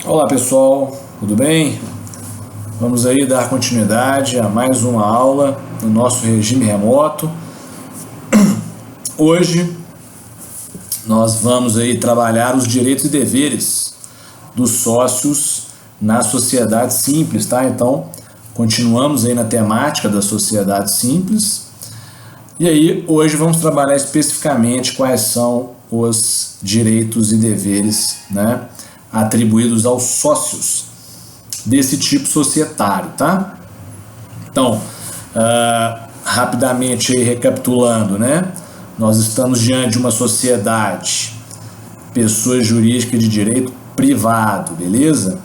Olá pessoal, tudo bem? Vamos aí dar continuidade a mais uma aula no nosso regime remoto. Hoje nós vamos aí trabalhar os direitos e deveres dos sócios na sociedade simples, tá? Então, continuamos aí na temática da sociedade simples. E aí, hoje vamos trabalhar especificamente quais são os direitos e deveres, né, atribuídos aos sócios desse tipo societário, tá? Então, rapidamente aí recapitulando, né? Nós estamos diante de uma sociedade, pessoa jurídica de direito privado, beleza?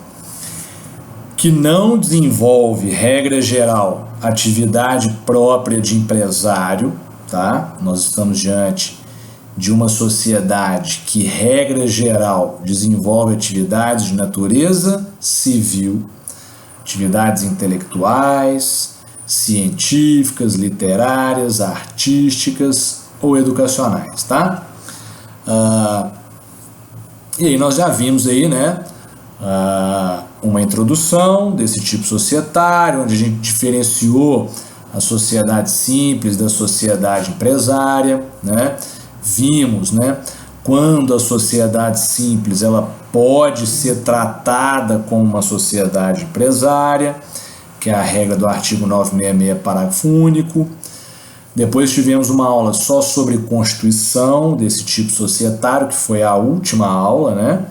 Que não desenvolve, regra geral, atividade própria de empresário, tá? Nós estamos diante de uma sociedade que, regra geral, desenvolve atividades de natureza civil, atividades intelectuais, científicas, literárias, artísticas ou educacionais, tá? E aí nós já vimos aí, né, uma introdução desse tipo societário, onde a gente diferenciou a sociedade simples da sociedade empresária, né? Vimos, né, quando a sociedade simples ela pode ser tratada como uma sociedade empresária, que é a regra do artigo 966, parágrafo único. Depois tivemos uma aula só sobre constituição desse tipo societário, que foi a última aula, né?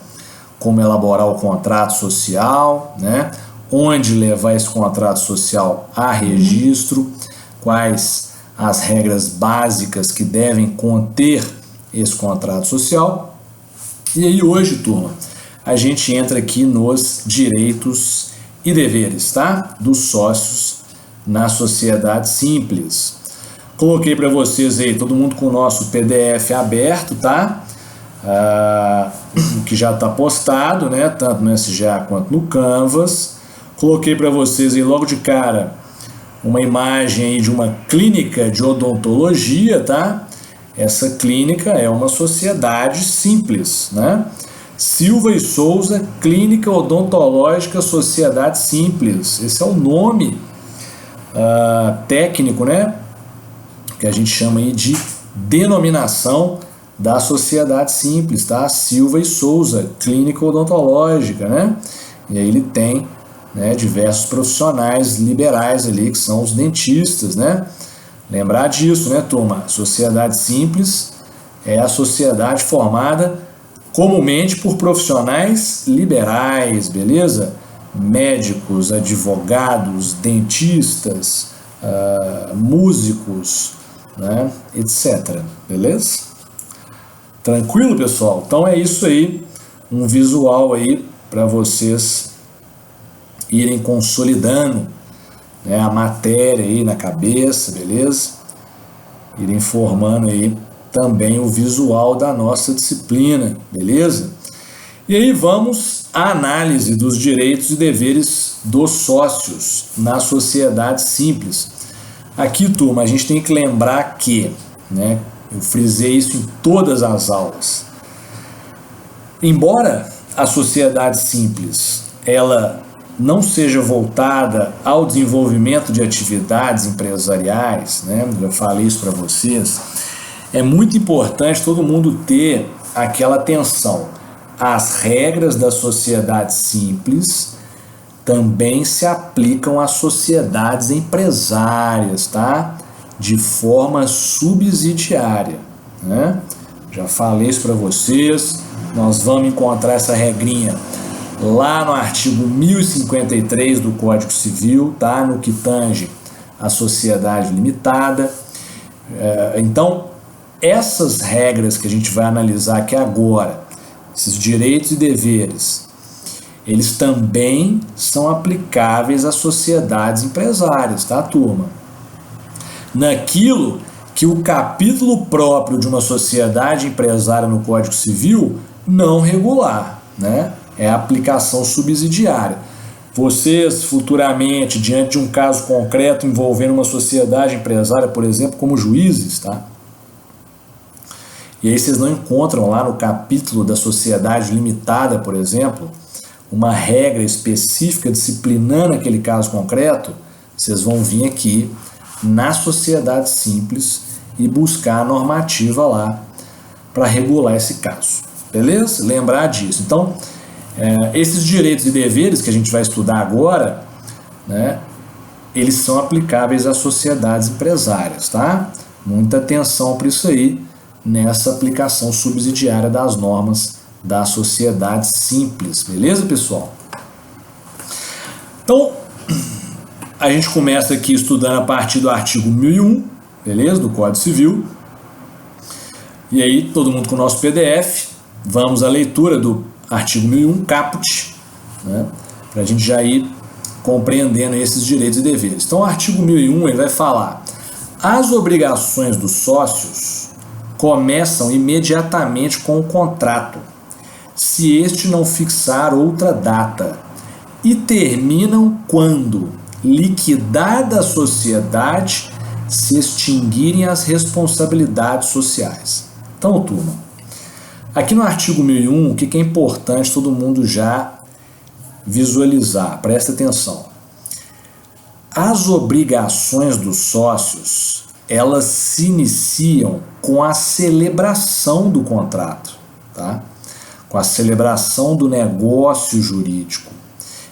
Como elaborar o contrato social, né? Onde levar esse contrato social a registro, quais as regras básicas que devem conter esse contrato social. E aí hoje, turma, a gente entra aqui nos direitos e deveres, tá? Dos sócios na sociedade simples. Coloquei para vocês aí, todo mundo com o nosso PDF aberto, tá? Que já está postado, né? Tanto no SGA quanto no Canvas. Coloquei para vocês aí logo de cara uma imagem aí de uma clínica de odontologia, tá? Essa clínica é uma sociedade simples, né? Silva e Souza Clínica Odontológica Sociedade Simples. Esse é o nome técnico, né? Que a gente chama aí de denominação da sociedade simples, tá? Silva e Souza Clínica Odontológica, né? E aí ele tem, né, diversos profissionais liberais ali, que são os dentistas, né? Lembrar disso, né, turma? Sociedade simples é a sociedade formada comumente por profissionais liberais, beleza? Médicos, advogados, dentistas, músicos, né, etc. Beleza? Tranquilo, pessoal? Então é isso aí, um visual aí para vocês irem consolidando, né, a matéria aí na cabeça, beleza? Irem formando aí também o visual da nossa disciplina, beleza? E aí vamos à análise dos direitos e deveres dos sócios na sociedade simples. Aqui, turma, a gente tem que lembrar que, né, eu frisei isso em todas as aulas, embora a sociedade simples, ela não seja voltada ao desenvolvimento de atividades empresariais, né? Eu falei isso para vocês. É muito importante todo mundo ter aquela atenção. As regras da sociedade simples também se aplicam às sociedades empresárias, tá? De forma subsidiária, né? Já falei isso para vocês. Nós vamos encontrar essa regrinha lá no artigo 1053 do Código Civil, tá? No que tange a sociedade limitada. Então, essas regras que a gente vai analisar aqui agora, esses direitos e deveres, eles também são aplicáveis às sociedades empresárias, tá, turma? Naquilo que o capítulo próprio de uma sociedade empresária no Código Civil não regular, né? É a aplicação subsidiária. Vocês, futuramente, diante de um caso concreto envolvendo uma sociedade empresária, por exemplo, como juízes, tá? E aí vocês não encontram lá no capítulo da sociedade limitada, por exemplo, uma regra específica disciplinando aquele caso concreto, vocês vão vir aqui na sociedade simples e buscar a normativa lá para regular esse caso. Beleza? Lembrar disso. Então, esses direitos e deveres que a gente vai estudar agora, né, eles são aplicáveis às sociedades empresárias, tá? Muita atenção para isso aí, nessa aplicação subsidiária das normas da sociedade simples, beleza, pessoal? Então, a gente começa aqui estudando a partir do artigo 1001, beleza, do Código Civil. E aí, todo mundo com o nosso PDF, vamos à leitura do artigo 1001, caput, né, para a gente já ir compreendendo esses direitos e deveres. Então, o artigo 1001 ele vai falar: as obrigações dos sócios começam imediatamente com o contrato, se este não fixar outra data, e terminam quando, liquidada a sociedade, se extinguirem as responsabilidades sociais. Então, turma, aqui no artigo 1001, o que é importante todo mundo já visualizar? Presta atenção. As obrigações dos sócios, elas se iniciam com a celebração do contrato, tá? Com a celebração do negócio jurídico.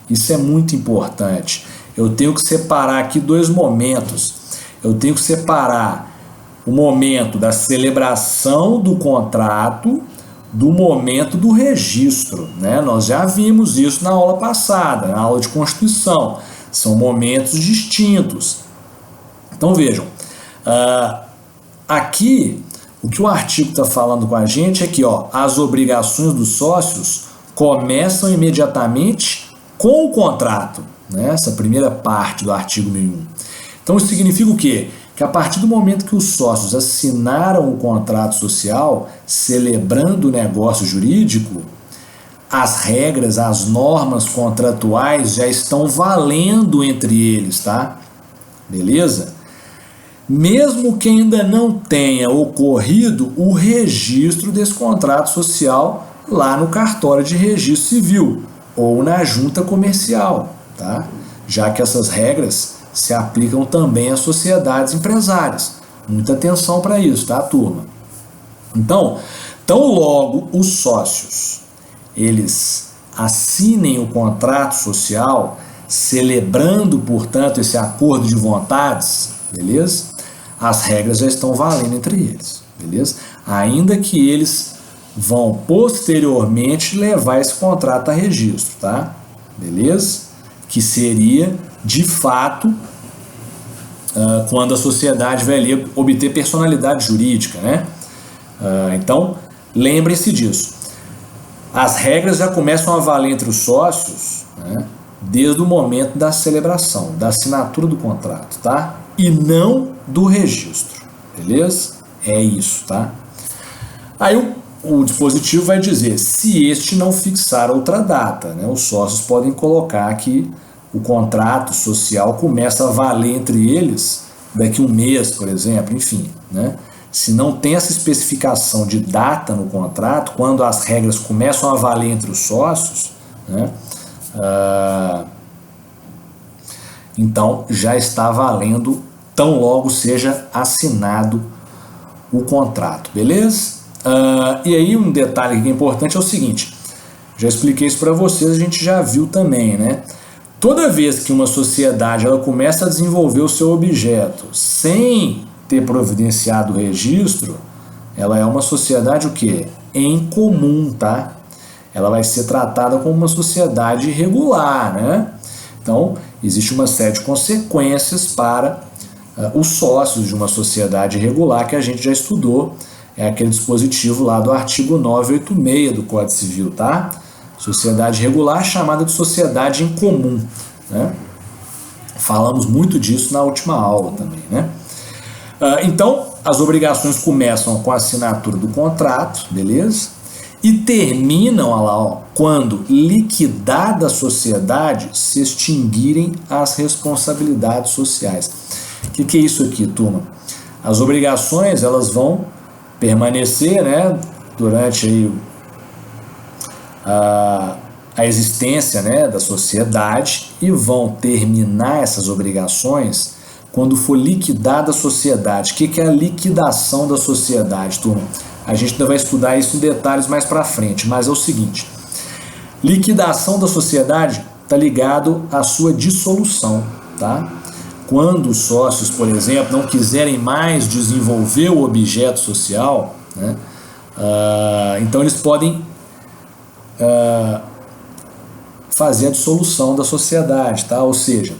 Isso é muito importante. Eu tenho que separar aqui dois momentos. Eu tenho que separar o momento da celebração do contrato do momento do registro, né? Nós já vimos isso na aula passada, na aula de Constituição. São momentos distintos. Então vejam, aqui o que o artigo está falando com a gente é que as obrigações dos sócios começam imediatamente com o contrato, né? Essa primeira parte do artigo 1001. Então isso significa o quê? Que a partir do momento que os sócios assinaram o contrato social, celebrando o negócio jurídico, as regras, as normas contratuais já estão valendo entre eles, tá? Beleza? Mesmo que ainda não tenha ocorrido o registro desse contrato social lá no cartório de registro civil ou na junta comercial, tá? Já que essas regras se aplicam também às sociedades empresárias. Muita atenção para isso, tá, turma? Então, tão logo os sócios eles assinem o contrato social, celebrando, portanto, esse acordo de vontades, beleza? As regras já estão valendo entre eles, beleza? Ainda que eles vão posteriormente levar esse contrato a registro, tá? Beleza? Que seria, de fato, quando a sociedade vai ali obter personalidade jurídica, né? Então, lembrem-se disso. As regras já começam a valer entre os sócios, né, desde o momento da celebração, da assinatura do contrato, tá? E não do registro, beleza? É isso, tá? Aí o dispositivo vai dizer, se este não fixar outra data, né, os sócios podem colocar que o contrato social começa a valer entre eles daqui um mês, por exemplo, enfim, né? Se não tem essa especificação de data no contrato, quando as regras começam a valer entre os sócios, né, então já está valendo tão logo seja assinado o contrato, beleza? E aí um detalhe que é importante é o seguinte, já expliquei isso para vocês, a gente já viu também, né? Toda vez que uma sociedade ela começa a desenvolver o seu objeto sem ter providenciado o registro, ela é uma sociedade o quê? Em comum, tá? Ela vai ser tratada como uma sociedade irregular, né? Então, existe uma série de consequências para os sócios de uma sociedade irregular que a gente já estudou, é aquele dispositivo lá do artigo 986 do Código Civil, tá? Sociedade irregular chamada de sociedade em comum, né? Falamos muito disso na última aula também, né? Então, as obrigações começam com a assinatura do contrato, beleza? E terminam quando, liquidada a sociedade, se extinguirem as responsabilidades sociais. O que é isso aqui, turma? As obrigações elas vão permanecer, né, durante aí, a a existência, né, da sociedade e vão terminar essas obrigações quando for liquidada a sociedade. O que é a liquidação da sociedade, turma? A gente ainda vai estudar isso em detalhes mais para frente, mas é o seguinte: liquidação da sociedade está ligado à sua dissolução, tá? Quando os sócios, por exemplo, não quiserem mais desenvolver o objeto social, né, então eles podem fazer a dissolução da sociedade, tá? Ou seja,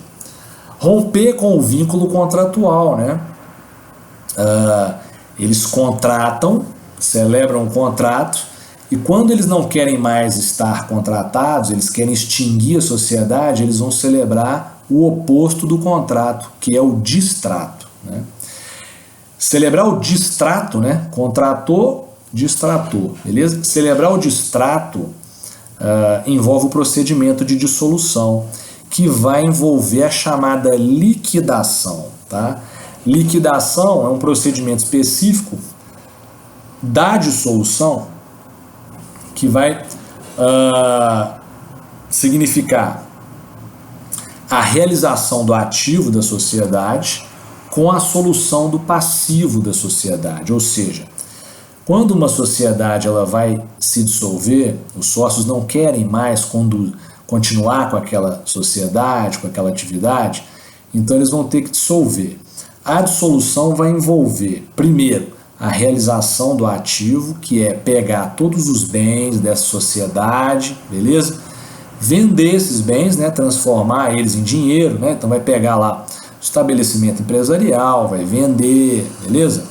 romper com o vínculo contratual, né? Eles contratam, celebram um contrato, e quando eles não querem mais estar contratados, eles querem extinguir a sociedade, eles vão celebrar o oposto do contrato, que é o distrato, né? Celebrar o distrato, né? Contratou, distratou, beleza? Celebrar o distrato envolve o procedimento de dissolução, que vai envolver a chamada liquidação, tá? Liquidação é um procedimento específico da dissolução que vai significar a realização do ativo da sociedade com a solução do passivo da sociedade. Ou seja, quando uma sociedade ela vai se dissolver, os sócios não querem mais continuar com aquela sociedade, com aquela atividade, então eles vão ter que dissolver. A dissolução vai envolver, primeiro, a realização do ativo, que é pegar todos os bens dessa sociedade, beleza? Vender esses bens, né? Transformar eles em dinheiro, né? Então vai pegar lá o estabelecimento empresarial, vai vender, beleza?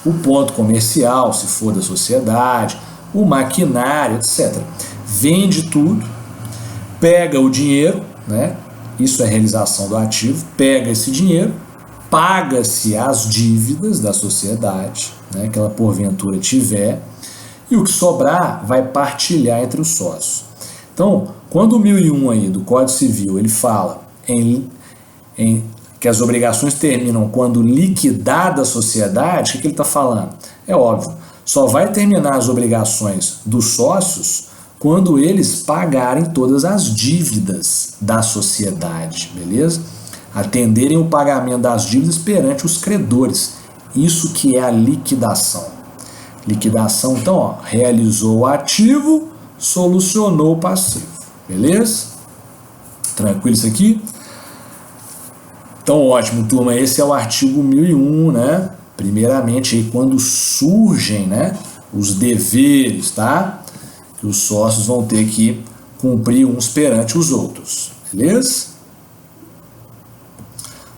O ponto comercial, se for da sociedade, o maquinário, etc. Vende tudo, pega o dinheiro, né? Isso é realização do ativo, pega esse dinheiro, paga-se as dívidas da sociedade, né, que ela porventura tiver, e o que sobrar vai partilhar entre os sócios. Então, quando o 1001 aí do Código Civil ele fala que as obrigações terminam quando liquidada a sociedade, o que ele está falando? É óbvio, só vai terminar as obrigações dos sócios quando eles pagarem todas as dívidas da sociedade, beleza? Atenderem o pagamento das dívidas perante os credores. Isso que é a liquidação. Liquidação, então, ó, realizou o ativo, solucionou o passivo. Beleza? Tranquilo isso aqui? Então, ótimo, turma. Esse é o artigo 1001, né? Primeiramente, aí, quando surgem, né, os deveres, tá? Que os sócios vão ter que cumprir uns perante os outros. Beleza?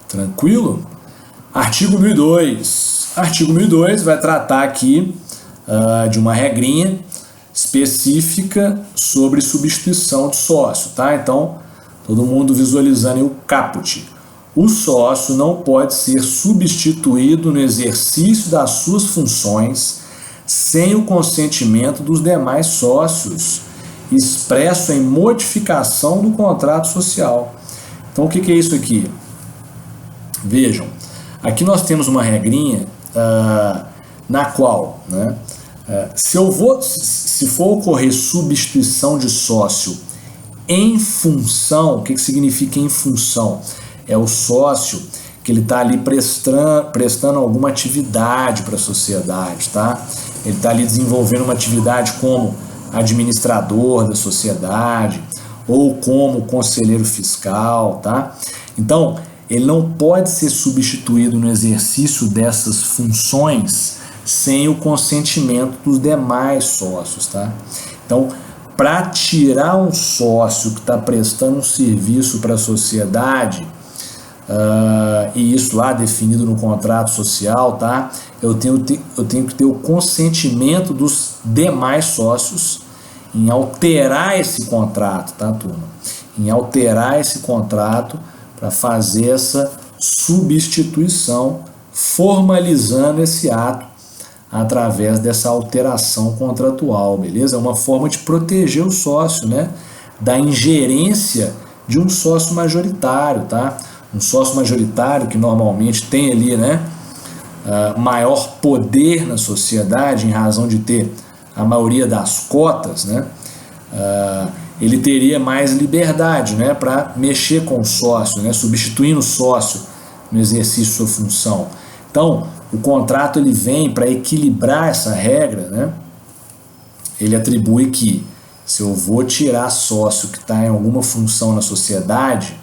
Tranquilo? Artigo 1002. Artigo 1002 vai tratar aqui de uma regrinha específica sobre substituição de sócio, tá? Então, todo mundo visualizando o caput. O sócio não pode ser substituído no exercício das suas funções sem o consentimento dos demais sócios, expresso em modificação do contrato social. Então, o que é isso aqui? Vejam, aqui nós temos uma regrinha na qual, né, se for ocorrer substituição de sócio em função, o que significa em função? É o sócio que ele está ali prestando alguma atividade para a sociedade, tá? Ele está ali desenvolvendo uma atividade como administrador da sociedade ou como conselheiro fiscal, tá? Então, ele não pode ser substituído no exercício dessas funções sem o consentimento dos demais sócios, tá? Então, para tirar um sócio que está prestando um serviço para a sociedade, e isso lá definido no contrato social, tá? Eu tenho que ter o consentimento dos demais sócios em alterar esse contrato, tá, turma? Em alterar esse contrato para fazer essa substituição, formalizando esse ato através dessa alteração contratual, beleza? É uma forma de proteger o sócio, né, da ingerência de um sócio majoritário, tá? Um sócio majoritário que normalmente tem ali, né, maior poder na sociedade em razão de ter a maioria das cotas, né? ele teria mais liberdade, né, para mexer com o sócio, né, substituindo o sócio no exercício de sua função. Então, o contrato ele vem para equilibrar essa regra, né? Ele atribui que se eu vou tirar sócio que está em alguma função na sociedade,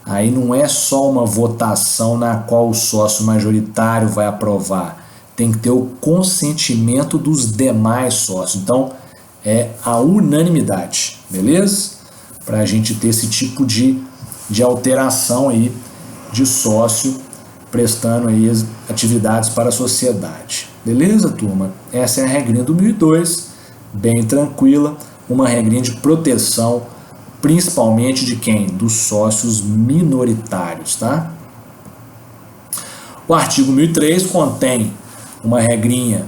aí não é só uma votação na qual o sócio majoritário vai aprovar, tem que ter o consentimento dos demais sócios. Então, é a unanimidade, beleza? Para a gente ter esse tipo de alteração aí de sócio prestando aí as atividades para a sociedade. Beleza, turma? Essa é a regrinha do 1002, bem tranquila, uma regrinha de proteção, principalmente de quem? Dos sócios minoritários, tá? O artigo 1003 contém uma regrinha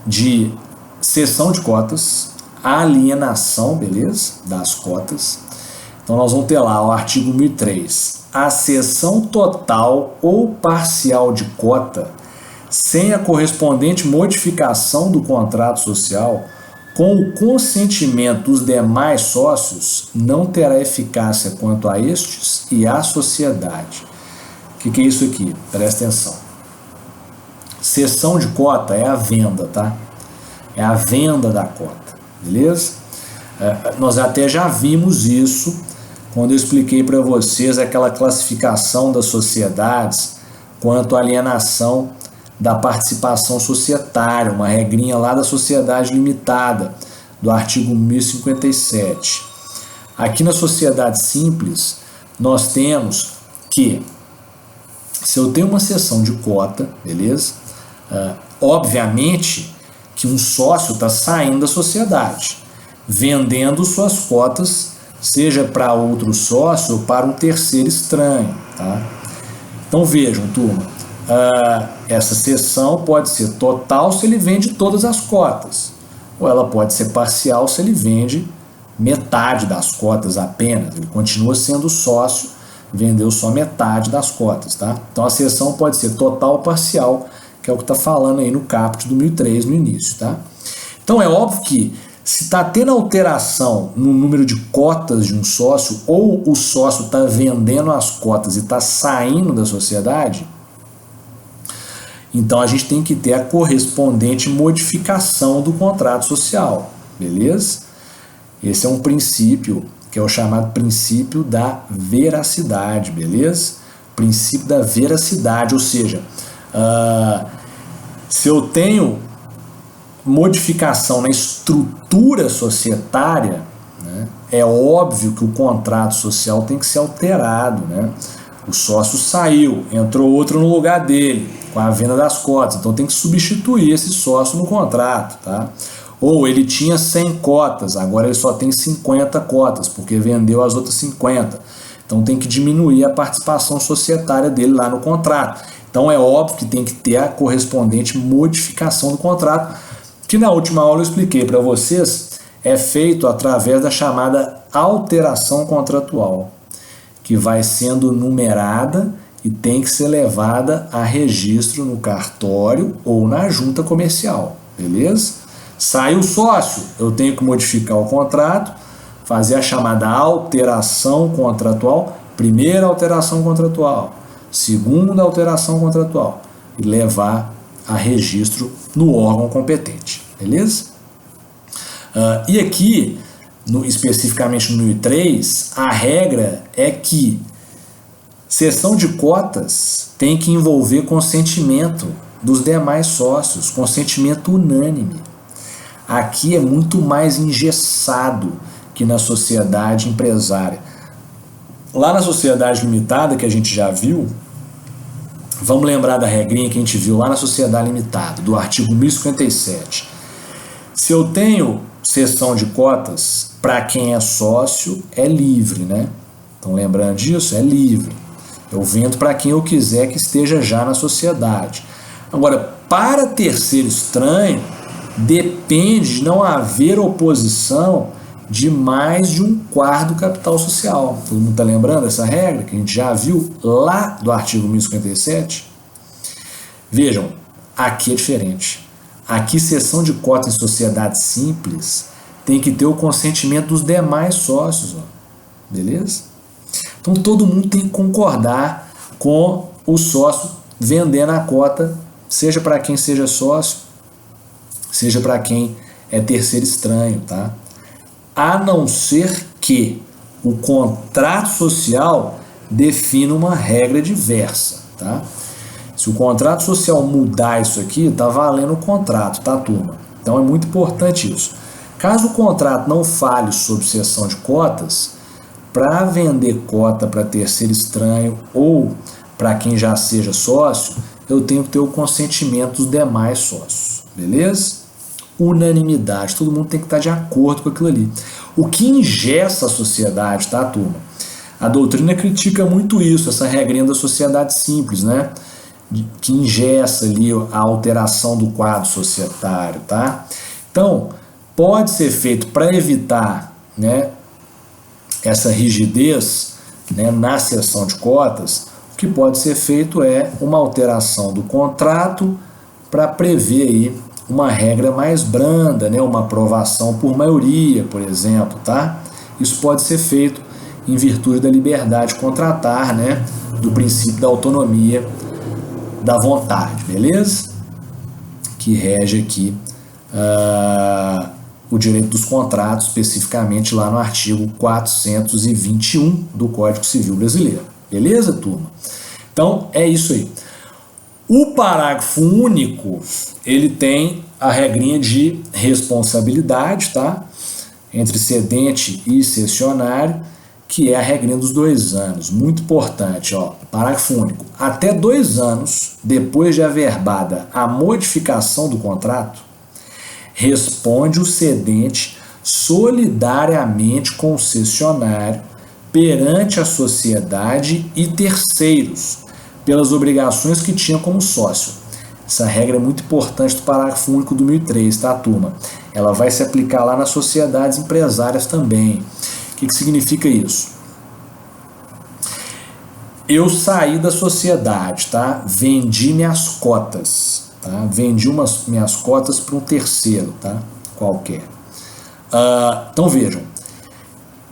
de cessão de cotas, alienação, beleza? Das cotas. Então nós vamos ter lá o artigo 1003. A cessão total ou parcial de cota, sem a correspondente modificação do contrato social, com o consentimento dos demais sócios, não terá eficácia quanto a estes e à sociedade. O que é isso aqui? Presta atenção. Cessão de cota é a venda, tá? É a venda da cota, beleza? Nós até já vimos isso quando eu expliquei para vocês aquela classificação das sociedades quanto à alienação da participação societária, uma regrinha lá da sociedade limitada, do artigo 1057. Aqui na sociedade simples, nós temos que, se eu tenho uma cessão de cota, beleza? Obviamente que um sócio está saindo da sociedade, vendendo suas cotas, seja para outro sócio ou para um terceiro estranho, tá? Então vejam, turma, essa cessão pode ser total se ele vende todas as cotas, ou ela pode ser parcial se ele vende metade das cotas apenas, ele continua sendo sócio, vendeu só metade das cotas, tá? Então a cessão pode ser total ou parcial, que é o que está falando aí no caput do 1003 no início, tá? Então é óbvio que se está tendo alteração no número de cotas de um sócio, ou o sócio está vendendo as cotas e está saindo da sociedade, então a gente tem que ter a correspondente modificação do contrato social, beleza? Esse é um princípio que é o chamado princípio da veracidade, beleza? Princípio da veracidade, ou seja, se eu tenho modificação na estrutura societária, né, é óbvio que o contrato social tem que ser alterado, né? O sócio saiu, entrou outro no lugar dele, com a venda das cotas, então tem que substituir esse sócio no contrato, tá? Ou ele tinha 100 cotas, agora ele só tem 50 cotas, porque vendeu as outras 50. Então tem que diminuir a participação societária dele lá no contrato. Então é óbvio que tem que ter a correspondente modificação do contrato, que na última aula eu expliquei para vocês, é feito através da chamada alteração contratual, que vai sendo numerada e tem que ser levada a registro no cartório ou na junta comercial, beleza? Saiu o sócio, eu tenho que modificar o contrato, fazer a chamada alteração contratual, primeira alteração contratual, segunda alteração contratual, e levar a registro no órgão competente, beleza? E aqui, especificamente no 1003, a regra é que cessão de cotas tem que envolver consentimento dos demais sócios, consentimento unânime. Aqui é muito mais engessado que na sociedade empresária. Lá na sociedade limitada, que a gente já viu, vamos lembrar da regrinha que a gente viu lá na sociedade limitada, do artigo 1057. Se eu tenho cessão de cotas, para quem é sócio, é livre, né? Então, lembrando disso, é livre. Eu vendo para quem eu quiser que esteja já na sociedade. Agora, para terceiro estranho, depende de não haver oposição de mais de 1/4 do capital social. Todo mundo está lembrando dessa regra que a gente já viu lá do artigo 1057? Vejam, aqui é diferente. Aqui, cessão de cota em sociedade simples tem que ter o consentimento dos demais sócios, ó. Beleza? Então todo mundo tem que concordar com o sócio vendendo a cota, seja para quem seja sócio, seja para quem é terceiro estranho, tá? A não ser que o contrato social defina uma regra diversa, tá? Se o contrato social mudar isso aqui, tá valendo o contrato, tá, turma? Então é muito importante isso. Caso o contrato não fale sobre cessão de cotas, para vender cota para terceiro estranho ou para quem já seja sócio, eu tenho que ter o consentimento dos demais sócios, beleza? Unanimidade, todo mundo tem que estar de acordo com aquilo ali. O que engessa a sociedade, tá, turma? A doutrina critica muito isso, essa regrinha da sociedade simples, né? Que engessa ali a alteração do quadro societário, tá? Então, pode ser feito para evitar, né, essa rigidez, né, na cessão de cotas. O que pode ser feito é uma alteração do contrato para prever aí uma regra mais branda, né, uma aprovação por maioria, por exemplo, tá? Isso pode ser feito em virtude da liberdade de contratar, né, do princípio da autonomia da vontade, beleza? Que rege aqui o direito dos contratos, especificamente lá no artigo 421 do Código Civil Brasileiro. Beleza, turma? Então, é isso aí. O parágrafo único, ele tem a regrinha de responsabilidade, tá? Entre cedente e cessionário, que é a regrinha dos 2 anos. Muito importante, ó. Parágrafo único. Até 2 anos depois de averbada a modificação do contrato, responde o cedente solidariamente com o cessionário perante a sociedade e terceiros pelas obrigações que tinha como sócio. Essa regra é muito importante do parágrafo único do 1003, tá, turma? Ela vai se aplicar lá nas sociedades empresárias também. O que significa isso? Eu saí da sociedade, tá? Vendi minhas cotas. Tá? Vendi minhas cotas para um terceiro, tá? Qualquer. Então vejam,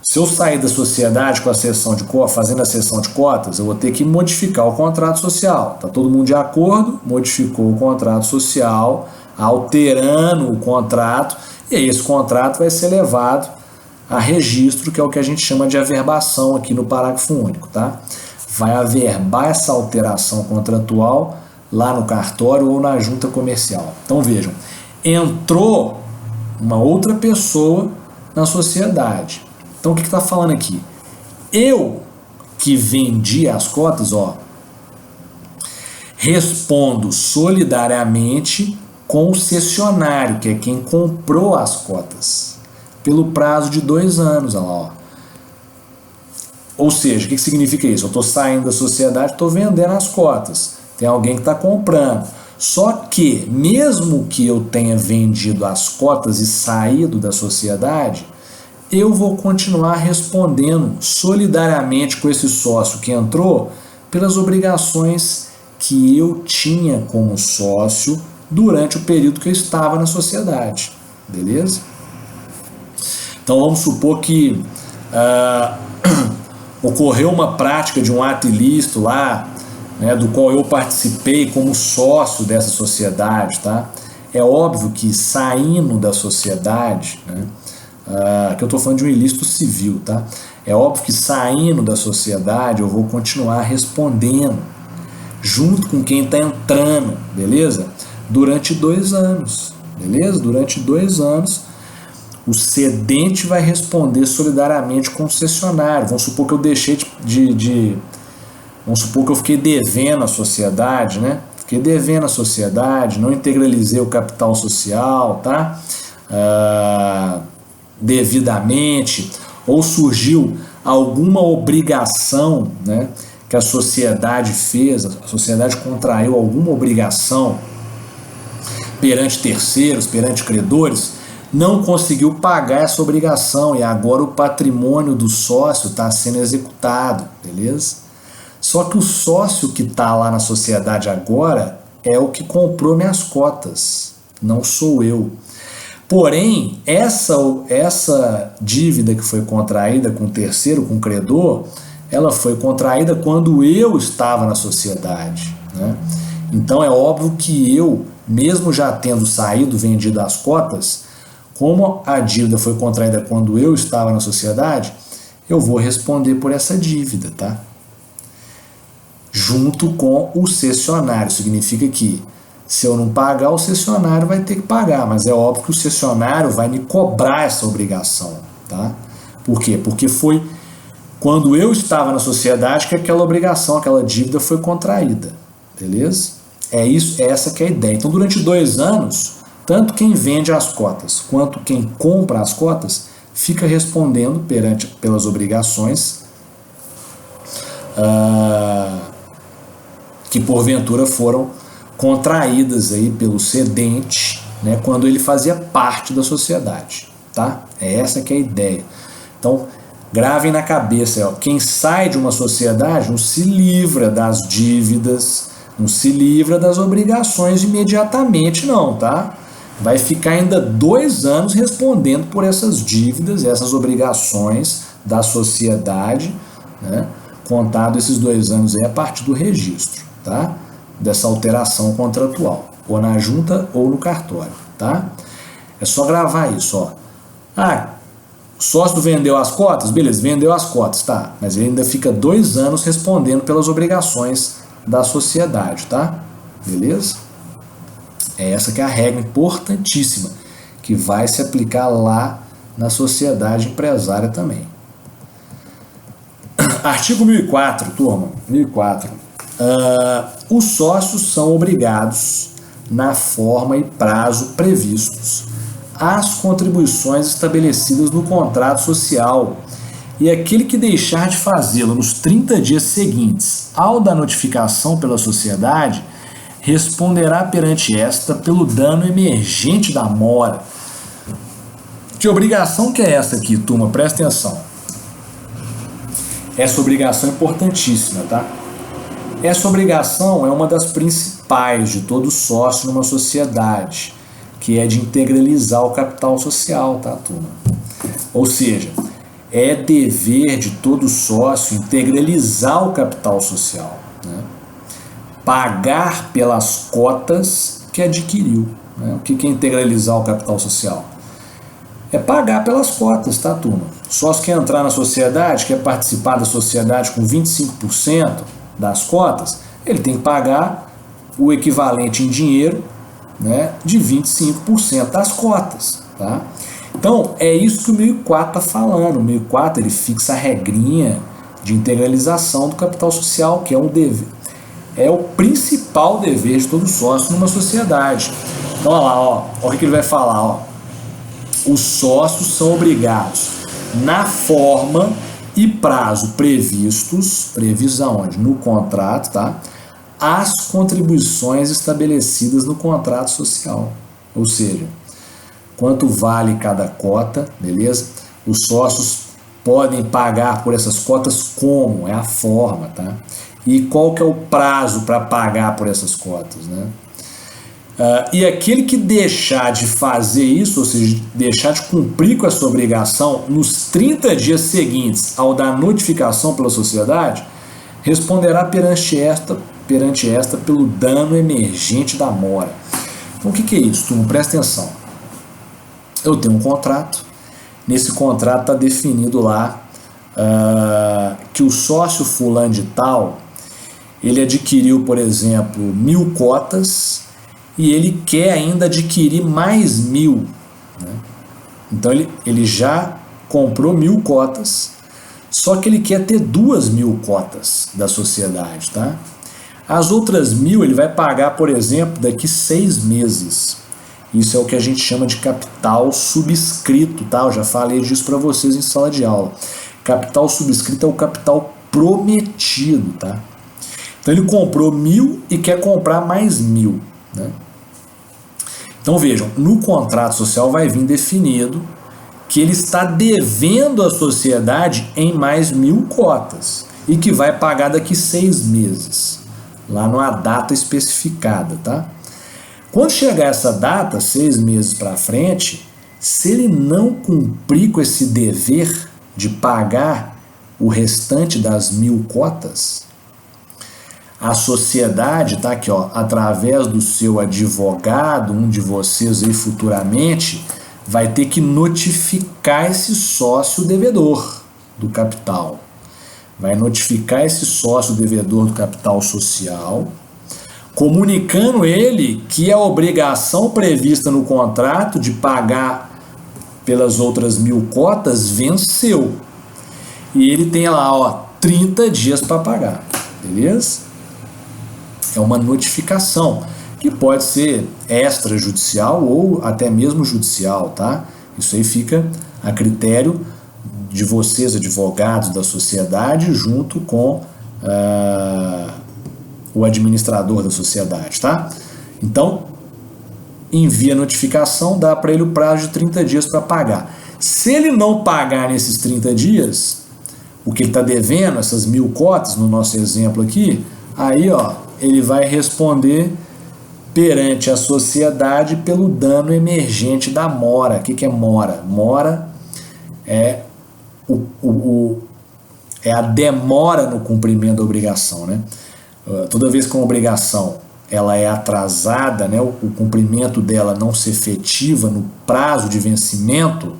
se eu sair da sociedade com a cessão de cotas, fazendo a cessão de cotas, eu vou ter que modificar o contrato social. Tá todo mundo de acordo? Modificou o contrato social, alterando o contrato, e aí esse contrato vai ser levado a registro, que é o que a gente chama de averbação aqui no parágrafo único, tá? Vai averbar essa alteração contratual lá no cartório ou na junta comercial. Então vejam, entrou uma outra pessoa na sociedade. Então o que está falando aqui? Eu que vendi as cotas, ó, respondo solidariamente com o cessionário, que é quem comprou as cotas, pelo prazo de 2 anos, ó lá, ó. Ou seja, o que significa isso? Eu estou saindo da sociedade, estou vendendo as cotas. Tem alguém que está comprando. Só que, mesmo que eu tenha vendido as cotas e saído da sociedade, eu vou continuar respondendo solidariamente com esse sócio que entrou pelas obrigações que eu tinha como sócio durante o período que eu estava na sociedade. Beleza? Então vamos supor que ocorreu uma prática de um ato ilícito lá, né, do qual eu participei como sócio dessa sociedade, tá? É óbvio que saindo da sociedade, né, que eu estou falando de um ilícito civil, tá? É óbvio que saindo da sociedade eu vou continuar respondendo junto com quem está entrando, beleza? Durante 2 anos, beleza? Durante 2 anos o cedente vai responder solidariamente com o cessionário. Vamos supor que eu deixei vamos supor que eu fiquei devendo à sociedade, né? Fiquei devendo à sociedade, não integralizei o capital social, tá? Devidamente, ou surgiu alguma obrigação, né, que a sociedade fez, a sociedade contraiu alguma obrigação perante terceiros, perante credores, não conseguiu pagar essa obrigação e agora o patrimônio do sócio está sendo executado, beleza? Só que o sócio que está lá na sociedade agora é o que comprou minhas cotas, não sou eu. Porém, essa dívida que foi contraída com o terceiro, com o credor, ela foi contraída quando eu estava na sociedade, né? Então é óbvio que eu, mesmo já tendo saído, vendido as cotas, como a dívida foi contraída quando eu estava na sociedade, eu vou responder por essa dívida, tá? Junto com o cessionário. Significa que se eu não pagar, o cessionário vai ter que pagar, mas é óbvio que o cessionário vai me cobrar essa obrigação, tá? Por quê? Porque foi quando eu estava na sociedade que aquela obrigação, aquela dívida foi contraída, beleza? É isso, essa que é a ideia. Então, durante 2 anos, tanto quem vende as cotas quanto quem compra as cotas fica respondendo pelas obrigações que porventura foram contraídas aí pelo cedente, né, quando ele fazia parte da sociedade, tá? É essa que é a ideia. Então, gravem na cabeça, ó, quem sai de uma sociedade não se livra das dívidas, não se livra das obrigações imediatamente não, tá? Vai ficar ainda 2 anos respondendo por essas dívidas, essas obrigações da sociedade, né? Contado esses 2 anos aí a partir do registro, tá? Dessa alteração contratual, ou na junta ou no cartório, tá? É só gravar isso, ó. Ah, o sócio vendeu as cotas? Beleza, vendeu as cotas, tá? Mas ele ainda fica 2 anos respondendo pelas obrigações da sociedade, tá? Beleza? É essa que é a regra importantíssima, que vai se aplicar lá na sociedade empresária também. Artigo 1004, turma, 1004. Os sócios são obrigados, na forma e prazo previstos, às contribuições estabelecidas no contrato social, e aquele que deixar de fazê-lo nos 30 dias seguintes ao da notificação pela sociedade responderá perante esta pelo dano emergente da mora. Que obrigação que é essa aqui, turma? Presta atenção. Essa obrigação é importantíssima, tá? Essa obrigação é uma das principais de todo sócio numa sociedade, que é de integralizar o capital social, tá, turma? Ou seja, é dever de todo sócio integralizar o capital social, né? Pagar pelas cotas que adquiriu, né? O que é integralizar o capital social? É pagar pelas cotas, tá, turma? O sócio quer entrar na sociedade, quer participar da sociedade com 25% das cotas, ele tem que pagar o equivalente em dinheiro, né, de 25% das cotas, tá? Então, é isso que o 1004 está falando. O 1004 ele fixa a regrinha de integralização do capital social, que é um dever, é o principal dever de todo sócio numa sociedade. Então, olha lá, ó, olha o que ele vai falar, ó. Os sócios são obrigados, na forma e prazo previstos aonde? No contrato, tá? As contribuições estabelecidas no contrato social. Ou seja, quanto vale cada cota, beleza? Os sócios podem pagar por essas cotas como? É a forma, tá? E qual que é o prazo para pagar por essas cotas, né? E aquele que deixar de fazer isso, ou seja, deixar de cumprir com essa obrigação nos 30 dias seguintes ao da notificação pela sociedade, responderá perante esta pelo dano emergente da mora. Então, o que é isso, turma? Presta atenção. Eu tenho um contrato, nesse contrato está definido lá que o sócio fulano de tal, ele adquiriu, por exemplo, 1.000 cotas, e ele quer ainda adquirir mais 1.000, né? Então ele já comprou 1.000 cotas, só que ele quer ter 2.000 cotas da sociedade, tá? As outras 1.000 ele vai pagar, por exemplo, daqui 6 meses. Isso é o que a gente chama de capital subscrito, tá? Eu já falei disso para vocês em sala de aula. Capital subscrito é o capital prometido, tá? Então ele comprou 1.000 e quer comprar mais 1.000, né? Então vejam, no contrato social vai vir definido que ele está devendo à sociedade em mais 1.000 cotas e que vai pagar daqui 6 meses, lá numa data especificada, tá? Quando chegar essa data, 6 meses para frente, Se ele não cumprir com esse dever de pagar o restante das 1.000 cotas, a sociedade, tá aqui, ó, através do seu advogado, um de vocês aí futuramente, vai ter que notificar esse sócio devedor do capital. Vai notificar esse sócio devedor do capital social, comunicando ele que a obrigação prevista no contrato de pagar pelas outras 1.000 cotas venceu. E ele tem lá, ó, 30 dias para pagar, beleza? É uma notificação, que pode ser extrajudicial ou até mesmo judicial, tá? Isso aí fica a critério de vocês, advogados da sociedade, junto com o administrador da sociedade, tá? Então, envia a notificação, dá para ele o prazo de 30 dias para pagar. Se ele não pagar nesses 30 dias, o que ele está devendo, essas 1.000 cotas, no nosso exemplo aqui, aí, ó, ele vai responder perante a sociedade pelo dano emergente da mora. O que é mora? Mora é a demora no cumprimento da obrigação, né? Toda vez que uma obrigação ela é atrasada, né, o cumprimento dela não se efetiva no prazo de vencimento,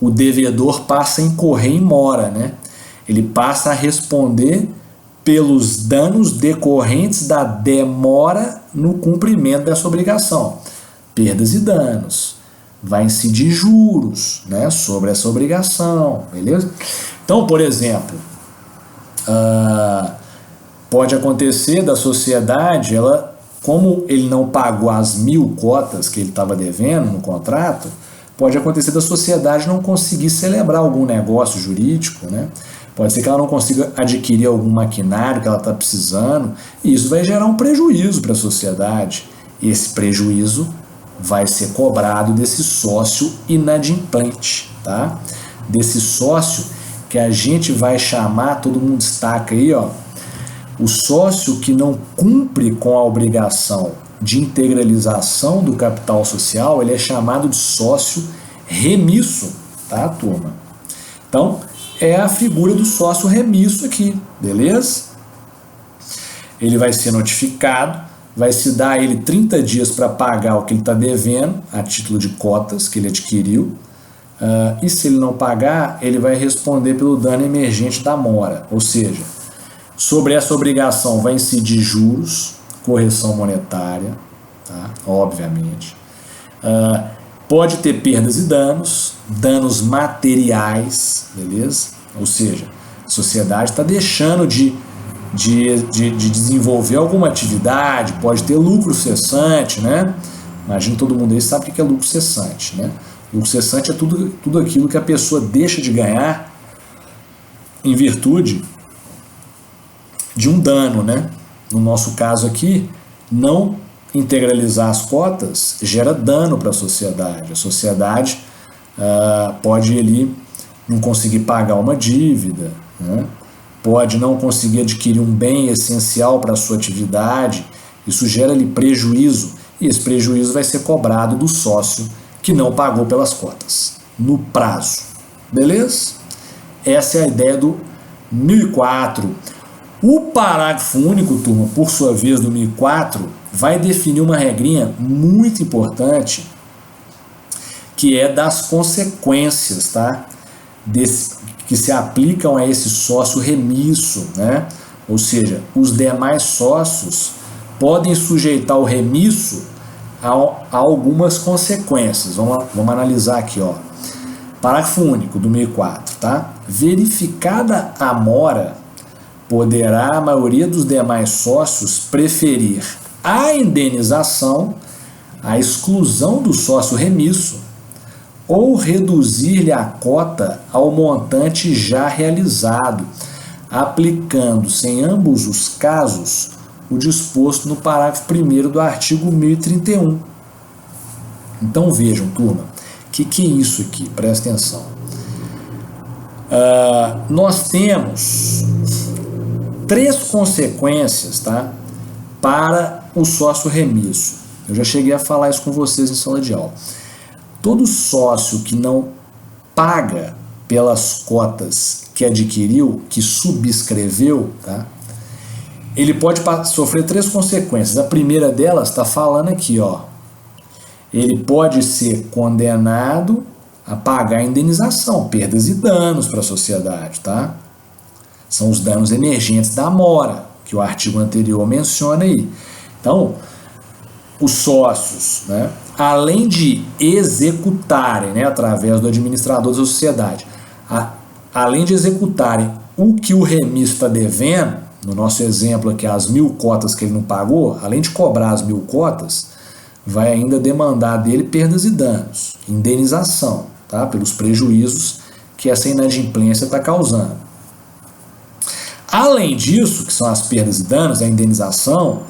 o devedor passa a incorrer em mora, né? Ele passa a responder pelos danos decorrentes da demora no cumprimento dessa obrigação, perdas e danos. Vai incidir juros, né, sobre essa obrigação, beleza? Então, por exemplo, pode acontecer da sociedade, ela, como ele não pagou as 1.000 cotas que ele estava devendo no contrato, pode acontecer da sociedade não conseguir celebrar algum negócio jurídico, né? Pode ser que ela não consiga adquirir algum maquinário que ela está precisando, e isso vai gerar um prejuízo para a sociedade. Esse prejuízo vai ser cobrado desse sócio inadimplente, tá? Desse sócio que a gente vai chamar, todo mundo destaca aí, ó, o sócio que não cumpre com a obrigação de integralização do capital social, ele é chamado de sócio remisso, tá, turma? Então, é a figura do sócio remisso aqui, beleza? Ele vai ser notificado, vai se dar a ele 30 dias para pagar o que ele está devendo, a título de cotas que ele adquiriu, e se ele não pagar, ele vai responder pelo dano emergente da mora, ou seja, sobre essa obrigação vai incidir juros, correção monetária, tá? Obviamente. Pode ter perdas e danos, danos materiais, beleza? Ou seja, a sociedade está deixando de desenvolver alguma atividade, pode ter lucro cessante, né? Imagina, todo mundo aí sabe o que é lucro cessante, né? Lucro cessante é tudo aquilo que a pessoa deixa de ganhar em virtude de um dano, né? No nosso caso aqui, não integralizar as cotas gera dano para a sociedade. A sociedade pode ali não conseguir pagar uma dívida, né? Pode não conseguir adquirir um bem essencial para a sua atividade. Isso gera ali prejuízo, e esse prejuízo vai ser cobrado do sócio que não pagou pelas cotas no prazo. Beleza? Essa é a ideia do 1004. O parágrafo único, turma, por sua vez, do 1004, vai definir uma regrinha muito importante, que é das consequências, tá? Que se aplicam a esse sócio remisso, né? Ou seja, os demais sócios podem sujeitar o remisso a algumas consequências. Vamos analisar aqui, ó. Parágrafo único do 1004, tá? Verificada a mora, poderá a maioria dos demais sócios preferir a indenização, a exclusão do sócio remisso, ou reduzir-lhe a cota ao montante já realizado, aplicando-se em ambos os casos o disposto no parágrafo 1º do artigo 1031. Então vejam, turma, o que é isso aqui? Presta atenção. Nós temos 3 consequências, tá, para o sócio remisso. Eu já cheguei a falar isso com vocês em sala de aula. Todo sócio que não paga pelas cotas que adquiriu, que subscreveu, tá? Ele pode sofrer 3 consequências. A primeira delas está falando aqui, ó. Ele pode ser condenado a pagar a indenização, perdas e danos para a sociedade, tá? São os danos emergentes da mora, que o artigo anterior menciona aí. Então, os sócios, né, além de executarem, né, através do administrador da sociedade, além de executarem o que o remisso está devendo, no nosso exemplo aqui, as 1.000 cotas que ele não pagou, além de cobrar as 1.000 cotas, vai ainda demandar dele perdas e danos, indenização, tá, pelos prejuízos que essa inadimplência está causando. Além disso, que são as perdas e danos, a indenização,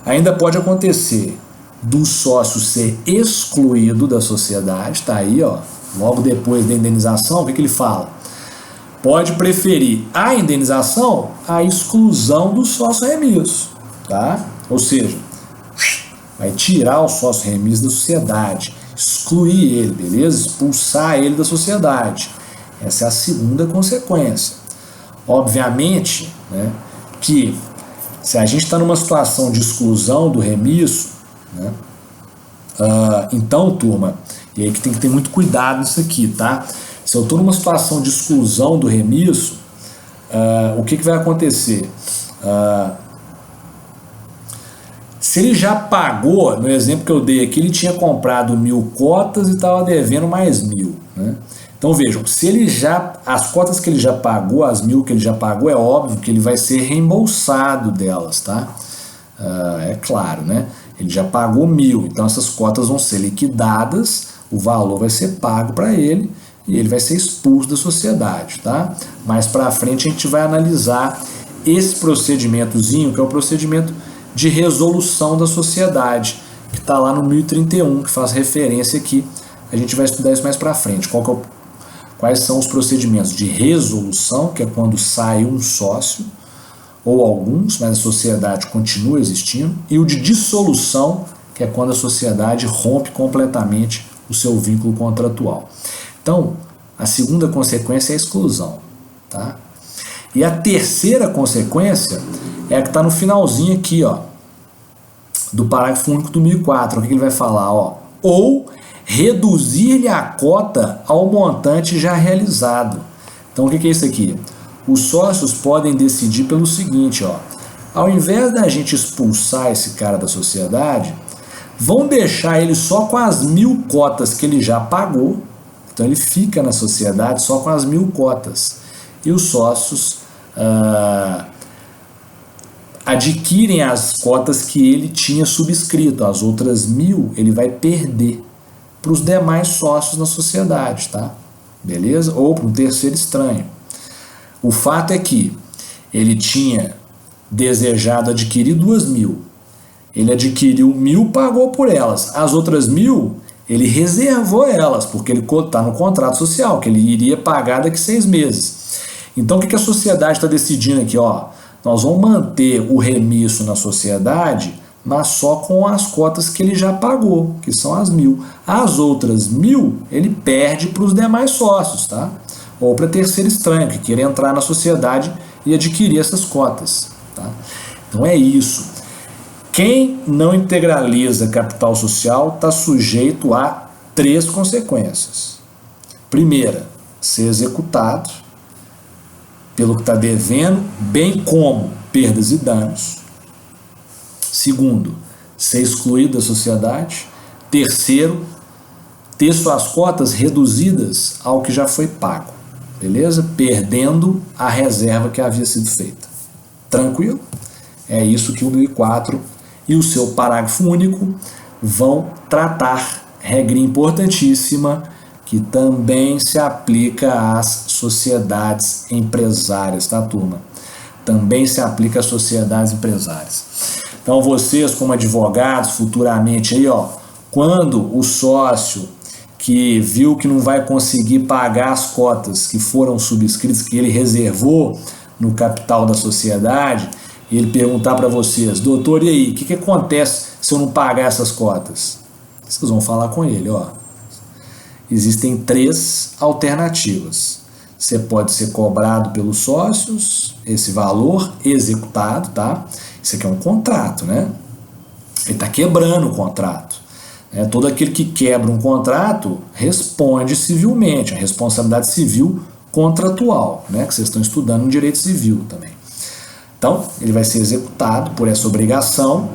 ainda pode acontecer do sócio ser excluído da sociedade, tá aí, ó, logo depois da indenização, o que ele fala? Pode preferir a indenização à exclusão do sócio remisso, tá? Ou seja, vai tirar o sócio remisso da sociedade, excluir ele, beleza? Expulsar ele da sociedade. Essa é a segunda consequência. Obviamente, né, que se a gente está numa situação de exclusão do remisso, né, então, turma, e aí que tem que ter muito cuidado nisso aqui, tá? Se eu estou numa situação de exclusão do remisso, o que vai acontecer? Se ele já pagou, no exemplo que eu dei aqui, ele tinha comprado 1.000 cotas e estava devendo mais 1.000, né? Então vejam, se ele as cotas que ele já pagou, as 1.000 que ele já pagou, é óbvio que ele vai ser reembolsado delas, tá? É claro, né? Ele já pagou 1.000, então essas cotas vão ser liquidadas, o valor vai ser pago para ele e ele vai ser expulso da sociedade, tá? Mais para frente a gente vai analisar esse procedimentozinho, que é o procedimento de resolução da sociedade, que está lá no 1031, que faz referência aqui. A gente vai estudar isso mais para frente. Quais são os procedimentos de resolução, que é quando sai um sócio, ou alguns, mas a sociedade continua existindo, e o de dissolução, que é quando a sociedade rompe completamente o seu vínculo contratual. Então, a segunda consequência é a exclusão, tá? E a terceira consequência é a que está no finalzinho aqui, ó, do parágrafo único do 1004. O que ele vai falar? Ó, ou reduzir-lhe a cota ao montante já realizado. Então, o que é isso aqui? Os sócios podem decidir pelo seguinte, ó, ao invés da gente expulsar esse cara da sociedade, vão deixar ele só com as 1.000 cotas que ele já pagou. Então ele fica na sociedade só com as 1.000 cotas. E os sócios adquirem as cotas que ele tinha subscrito. As outras 1.000 ele vai perder para os demais sócios da sociedade, tá? Beleza? Ou para um terceiro estranho. O fato é que ele tinha desejado adquirir 2.000. Ele adquiriu 1.000, pagou por elas. As outras 1.000, ele reservou elas, porque ele está no contrato social, que ele iria pagar daqui 6 meses. Então, o que a sociedade está decidindo aqui? Ó, nós vamos manter o remisso na sociedade, mas só com as cotas que ele já pagou, que são as 1.000. As outras 1.000, ele perde para os demais sócios, tá? Ou para terceiro estranho, que queira entrar na sociedade e adquirir essas cotas, tá? Então é isso. Quem não integraliza capital social está sujeito a 3 consequências. Primeira, ser executado pelo que está devendo, bem como perdas e danos. Segundo, ser excluído da sociedade. Terceiro, ter suas cotas reduzidas ao que já foi pago. Beleza? Perdendo a reserva que havia sido feita. Tranquilo? É isso que o 1004 e o seu parágrafo único vão tratar. Regrinha importantíssima que também se aplica às sociedades empresárias, tá, turma? Também se aplica às sociedades empresárias. Então vocês, como advogados, futuramente aí, ó, quando o sócio que viu que não vai conseguir pagar as cotas que foram subscritas, que ele reservou no capital da sociedade, ele perguntar para vocês, doutor, e aí, o que acontece se eu não pagar essas cotas? Vocês vão falar com ele, ó. existem 3 alternativas. Você pode ser cobrado pelos sócios, esse valor executado, tá? Isso aqui é um contrato, né? Ele está quebrando o contrato. Todo aquele que quebra um contrato responde civilmente, a responsabilidade civil contratual, né? Que vocês estão estudando no direito civil também. Então, ele vai ser executado por essa obrigação,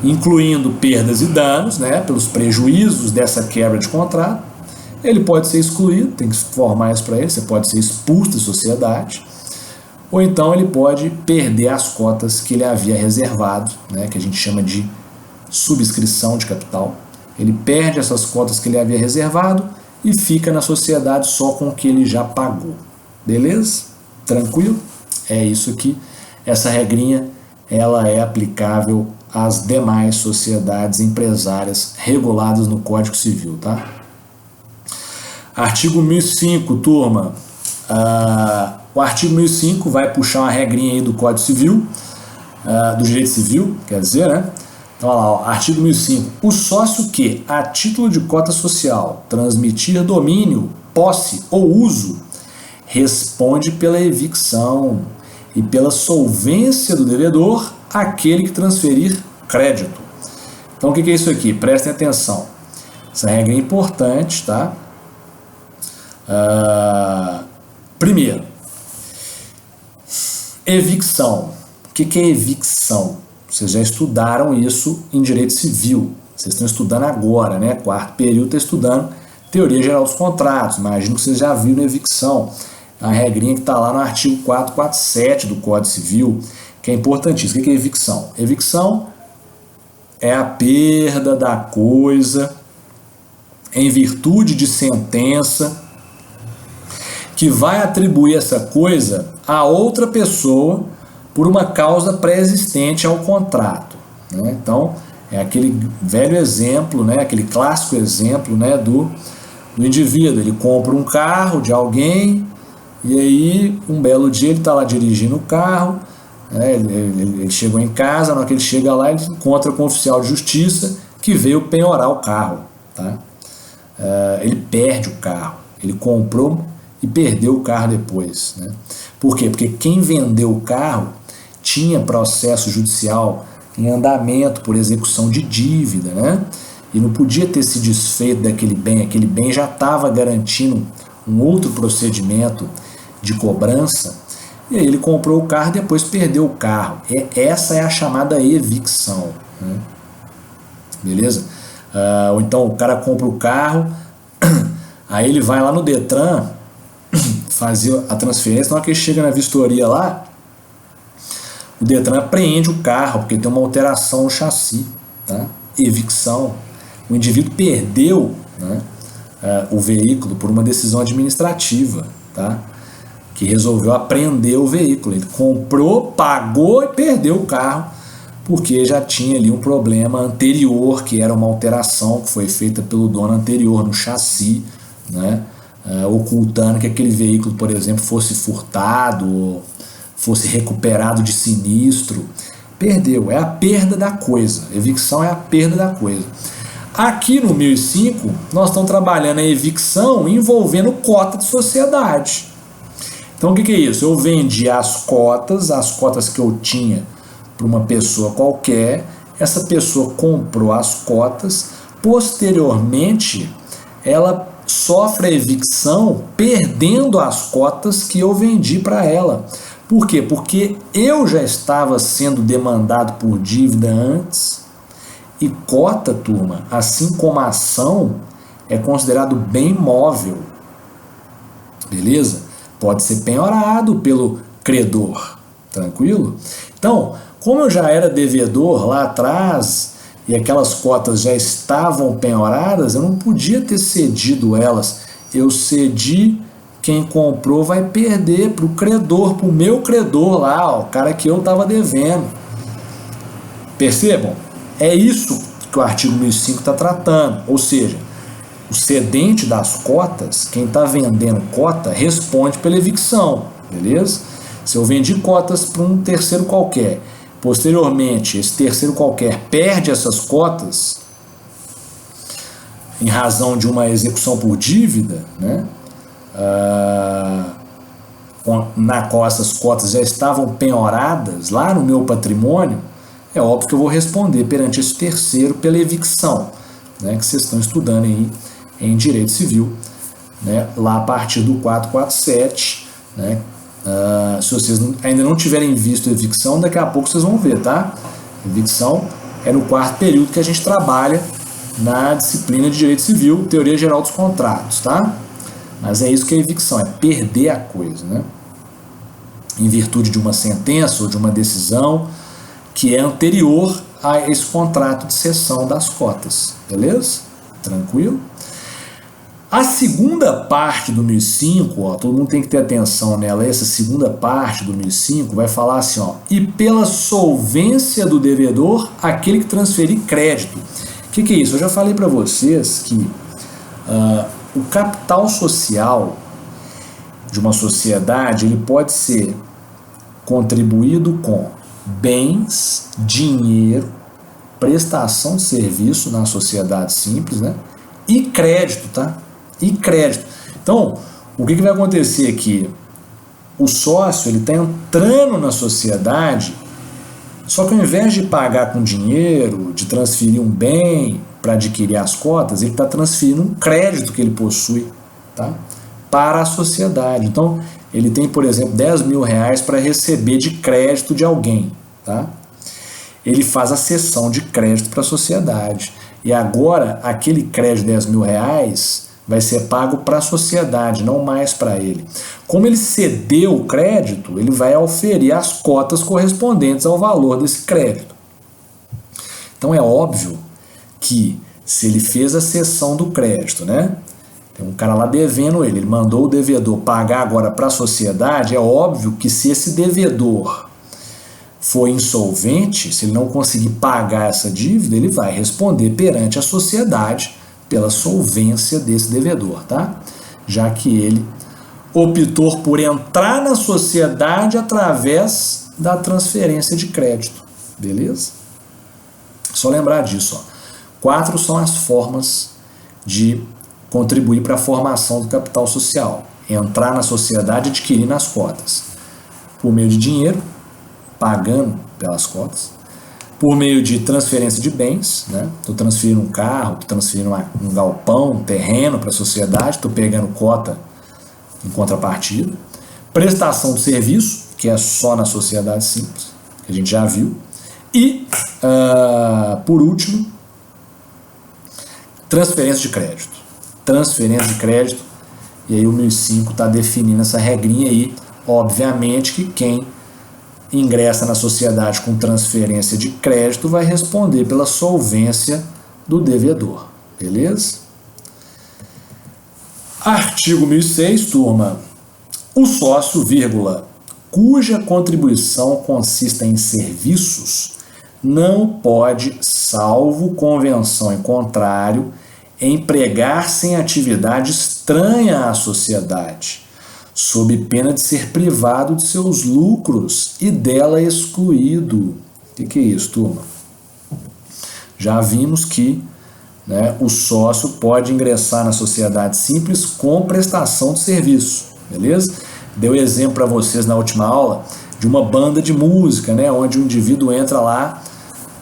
incluindo perdas e danos, né? Pelos prejuízos dessa quebra de contrato. Ele pode ser excluído, tem que formar isso para ele, você pode ser expulso da sociedade, ou então ele pode perder as cotas que ele havia reservado, né? Que a gente chama de subscrição de capital. Ele perde essas cotas que ele havia reservado e fica na sociedade só com o que ele já pagou. Beleza? Tranquilo? É isso aqui. Essa regrinha ela é aplicável às demais sociedades empresárias reguladas no Código Civil, tá? Artigo 1005, turma. O artigo 1005 vai puxar uma regrinha aí do Código Civil, do direito civil, quer dizer, né? Então, olha lá, ó, artigo 1005. O sócio que, a título de cota social, transmitir domínio, posse ou uso, responde pela evicção e pela solvência do devedor àquele que transferir crédito. Então, o que é isso aqui? Prestem atenção. Essa regra é importante, tá? Primeiro, evicção. O que é evicção? Vocês já estudaram isso em direito civil. Vocês estão estudando agora, né? Quarto período está estudando teoria geral dos contratos. Imagino que vocês já viram evicção. A regrinha que está lá no artigo 447 do Código Civil, que é importantíssimo. O que é evicção? Evicção é a perda da coisa em virtude de sentença que vai atribuir essa coisa a outra pessoa por uma causa pré-existente ao contrato, né? Então, é aquele velho exemplo, né? Aquele clássico exemplo, né? do indivíduo. Ele compra um carro de alguém e aí, um belo dia, ele está lá dirigindo o carro, né? Ele chegou em casa, na hora que ele chega lá, ele encontra com o oficial de justiça que veio penhorar o carro, tá? Ele perde o carro. Ele comprou e perdeu o carro depois, né? Por quê? Porque quem vendeu o carro tinha processo judicial em andamento por execução de dívida, né? E não podia ter se desfeito daquele bem. Aquele bem já estava garantindo um outro procedimento de cobrança. E aí ele comprou o carro e depois perdeu o carro. Essa é a chamada evicção, né? Beleza? Ou então o cara compra o carro, aí ele vai lá no Detran fazer a transferência. Na hora que ele chega na vistoria lá, o Detran apreende o carro, porque tem uma alteração no chassi, tá? Evicção. O indivíduo perdeu, né, o veículo por uma decisão administrativa, tá? Que resolveu apreender o veículo. Ele comprou, pagou e perdeu o carro, porque já tinha ali um problema anterior, que era uma alteração que foi feita pelo dono anterior no chassi, né? Ocultando que aquele veículo, por exemplo, fosse furtado ou fosse recuperado de sinistro. Perdeu, é a perda da coisa. Evicção é a perda da coisa. Aqui no 1005, nós estamos trabalhando a evicção envolvendo cota de sociedade. Então, o que é isso? Eu vendi as cotas que eu tinha para uma pessoa qualquer, essa pessoa comprou as cotas, posteriormente, ela sofre a evicção perdendo as cotas que eu vendi para ela. Por quê? Porque eu já estava sendo demandado por dívida antes, e cota, turma, assim como a ação, é considerado bem móvel. Beleza? Pode ser penhorado pelo credor. Tranquilo? Então, como eu já era devedor lá atrás e aquelas cotas já estavam penhoradas, eu não podia ter cedido elas. Eu cedi. Quem comprou vai perder para o credor, para o meu credor lá, ó, o cara que eu estava devendo. Percebam? É isso que o artigo 1005 está tratando. Ou seja, o cedente das cotas, quem está vendendo cota, responde pela evicção. Beleza? Se eu vendi cotas para um terceiro qualquer, posteriormente esse terceiro qualquer perde essas cotas, em razão de uma execução por dívida, né, na qual essas cotas já estavam penhoradas lá no meu patrimônio, é óbvio que eu vou responder perante esse terceiro pela evicção, né, que vocês estão estudando aí em Direito Civil, né, lá a partir do 447, né, se vocês ainda não tiverem visto evicção, daqui a pouco vocês vão ver, tá? Evicção é no quarto período que a gente trabalha na disciplina de Direito Civil, Teoria Geral dos Contratos, tá? Mas é isso que é evicção, é perder a coisa, né? Em virtude de uma sentença ou de uma decisão que é anterior a esse contrato de cessão das cotas, beleza? Tranquilo? A segunda parte do 1005, ó, todo mundo tem que ter atenção nela, essa segunda parte do 1005 vai falar assim, ó, e pela solvência do devedor, aquele que transferir crédito. O que é isso? Eu já falei para vocês que o capital social de uma sociedade, ele pode ser contribuído com bens, dinheiro, prestação de serviço na sociedade simples, né? E crédito, tá? E crédito. Então, o que vai acontecer aqui? O sócio, ele está entrando na sociedade, só que ao invés de pagar com dinheiro, de transferir um bem para adquirir as cotas, ele está transferindo um crédito que ele possui, tá? Para a sociedade. Então, ele tem, por exemplo, 10 mil reais para receber de crédito de alguém, tá? Ele faz a cessão de crédito para a sociedade. E agora, aquele crédito de 10 mil reais vai ser pago para a sociedade, não mais para ele. Como ele cedeu o crédito, ele vai oferir as cotas correspondentes ao valor desse crédito. Então é óbvio que se ele fez a cessão do crédito, né? Tem um cara lá devendo ele mandou o devedor pagar agora para a sociedade, é óbvio que se esse devedor for insolvente, se ele não conseguir pagar essa dívida, ele vai responder perante a sociedade pela solvência desse devedor, tá? Já que ele optou por entrar na sociedade através da transferência de crédito, beleza? Só lembrar disso, ó. 4 são as formas de contribuir para a formação do capital social. Entrar na sociedade adquirindo as cotas. Por meio de dinheiro, pagando pelas cotas. Por meio de transferência de bens, né? Estou transferindo um carro, estou transferindo um galpão, um terreno para a sociedade, estou pegando cota em contrapartida. Prestação de serviço, que é só na sociedade simples, que a gente já viu. E, por último, transferência de crédito. Transferência de crédito, e aí o 1005 está definindo essa regrinha aí. Obviamente que quem ingressa na sociedade com transferência de crédito vai responder pela solvência do devedor, beleza? Artigo 1006, turma. O sócio, vírgula, cuja contribuição consista em serviços, não pode, salvo convenção em contrário, empregar-se em atividade estranha à sociedade, sob pena de ser privado de seus lucros e dela excluído. O que é isso, turma? Já vimos que, né, o sócio pode ingressar na sociedade simples com prestação de serviço, beleza? Deu exemplo para vocês na última aula de uma banda de música, né, onde o indivíduo entra lá,